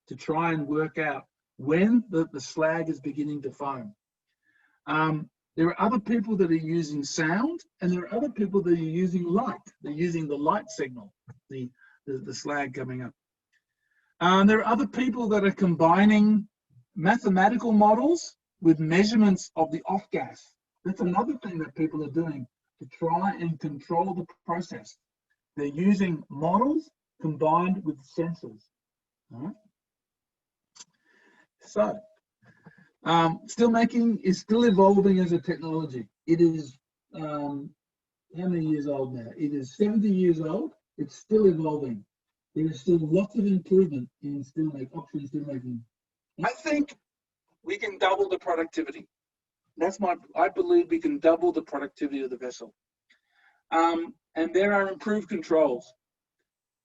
to try and work out when the slag is beginning to foam. There are other people that are using sound, and there are other people that are using light. They're using the light signal, the slag coming up. There are other people that are combining mathematical models with measurements of the off gas. That's another thing that people are doing to try and control the process. They're using models combined with sensors. All right? So, steelmaking is still evolving as a technology. It is, how many years old now? It is 70 years old. It's still evolving. There is still lots of improvement in oxygen steelmaking. I think we can double the productivity. I believe we can double the productivity of the vessel. And there are improved controls.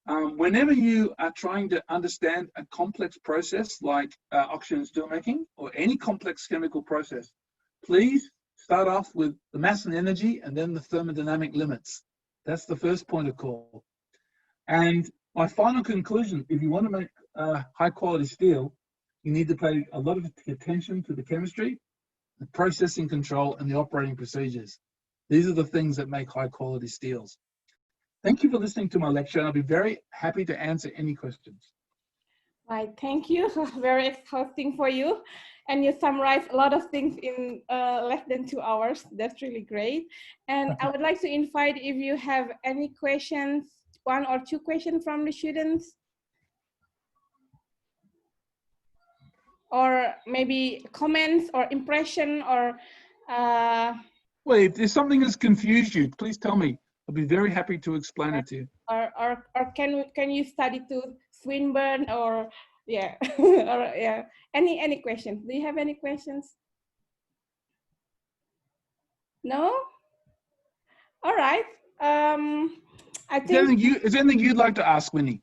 Whenever you are trying to understand a complex process like oxygen steelmaking or any complex chemical process, please start off with the mass and energy and then the thermodynamic limits. That's the first point of call. And my final conclusion, if you want to make high quality steel, you need to pay a lot of attention to the chemistry, the processing control, and the operating procedures. These are the things that make high quality steels. Thank you for listening to my lecture, and I'll be very happy to answer any questions. Right, thank you. Very exhausting for you. And you summarized a lot of things in less than 2 hours. That's really great. And I would like to invite if you have any questions, 1 or 2 questions from the students. Or maybe comments or impression or... Well, if there's something that's confused you, please tell me. I'll be very happy to explain it to you. Or can you study to Swinburne or yeah or yeah any questions? Do you have any questions? No. All right. I think. Is there anything you'd like to ask, Winnie?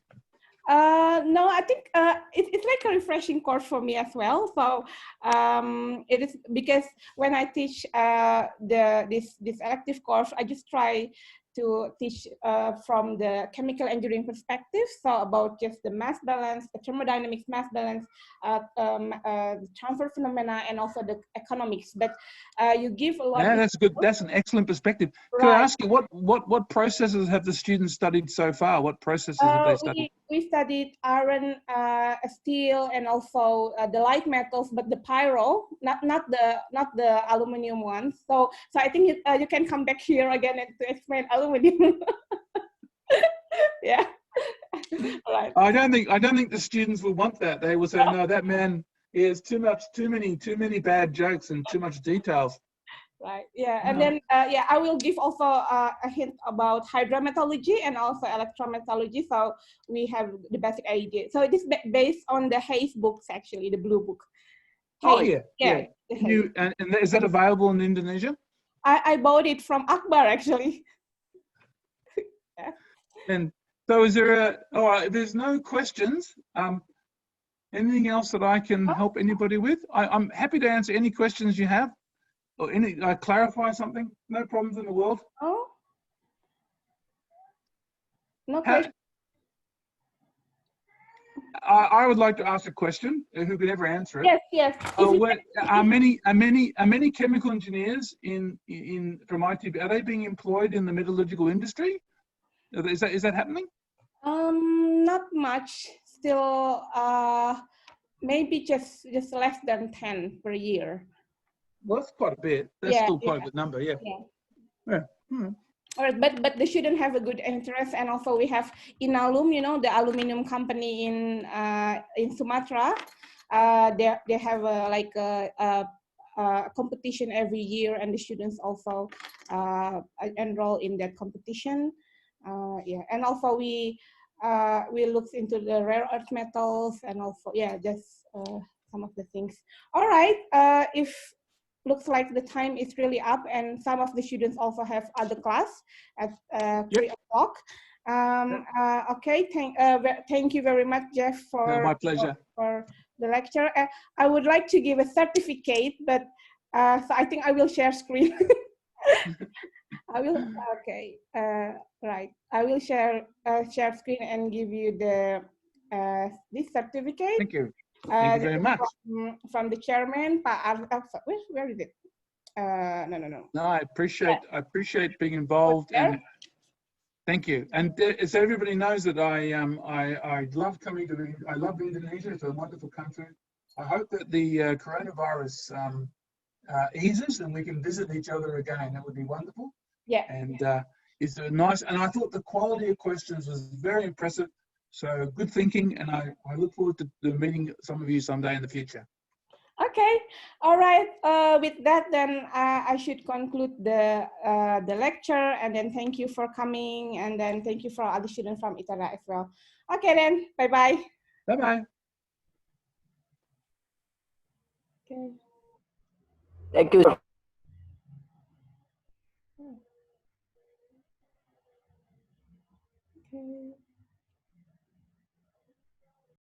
No, I think it's like a refreshing course for me as well. So it is because when I teach this elective course, I just try to teach from the chemical engineering perspective. So about just the mass balance, the thermodynamics mass balance, the transfer phenomena, and also the economics. But you give a lot. Yeah, that's good. That's an excellent perspective. Right. Could I ask you what processes have the students studied so far? What processes have they studied? We studied iron, steel, and also the light metals, but the pyro, not the aluminum ones. So I think you can come back here again and to explain aluminum. Yeah. Right. I don't think the students will want that. They will say, no, that man is too many bad jokes and too much details. Right. Yeah. And then yeah, I will give also a hint about hydrometallurgy and also electrometallurgy. So we have the basic idea. So it is based on the Hayes books, actually, the blue book. Hayes. Oh yeah. Yeah. And is that available in Indonesia? I bought it from Akbar, actually. Yeah. And so is there if there's no questions, anything else that I can help anybody with? I'm happy to answer any questions you have. Or any clarify something? No problems in the world. Oh, no question. I would like to ask a question. Who could ever answer it? Yes, yes. Are many chemical engineers from ITB? Are they being employed in the metallurgical industry? Is that happening? Not much. Still, maybe just less than 10 per year. Well, that's quite a bit. That's still quite a good number, yeah. Yeah. Hmm. All right, but they shouldn't have a good interest. And also we have Inalum, you know, the aluminum company in Sumatra. They have a competition every year, and the students also enroll in that competition. Yeah, and also we looked into the rare earth metals, and also just some of the things. All right, if looks like the time is really up, and some of the students also have other class at 3 o'clock. Okay, thank you very much, Geoff, My pleasure. for the lecture. I would like to give a certificate, but so I think I will share screen. I will, okay, right. I will share screen and give you the this certificate. Thank you. Thank you very much. From the chairman, where is it? No. No, I appreciate being involved, and thank you. And so everybody knows that I love coming to I love Indonesia. It's a wonderful country. I hope that the coronavirus eases and we can visit each other again. That would be wonderful. Yeah. And it's nice. And I thought the quality of questions was very impressive. So good thinking, and I look forward to meeting some of you someday in the future. Okay, all right. With that, then I should conclude the lecture, and then thank you for coming, and then thank you for other students from ITERA as well. Okay, then bye bye. Bye bye. Okay. Thank you. Okay.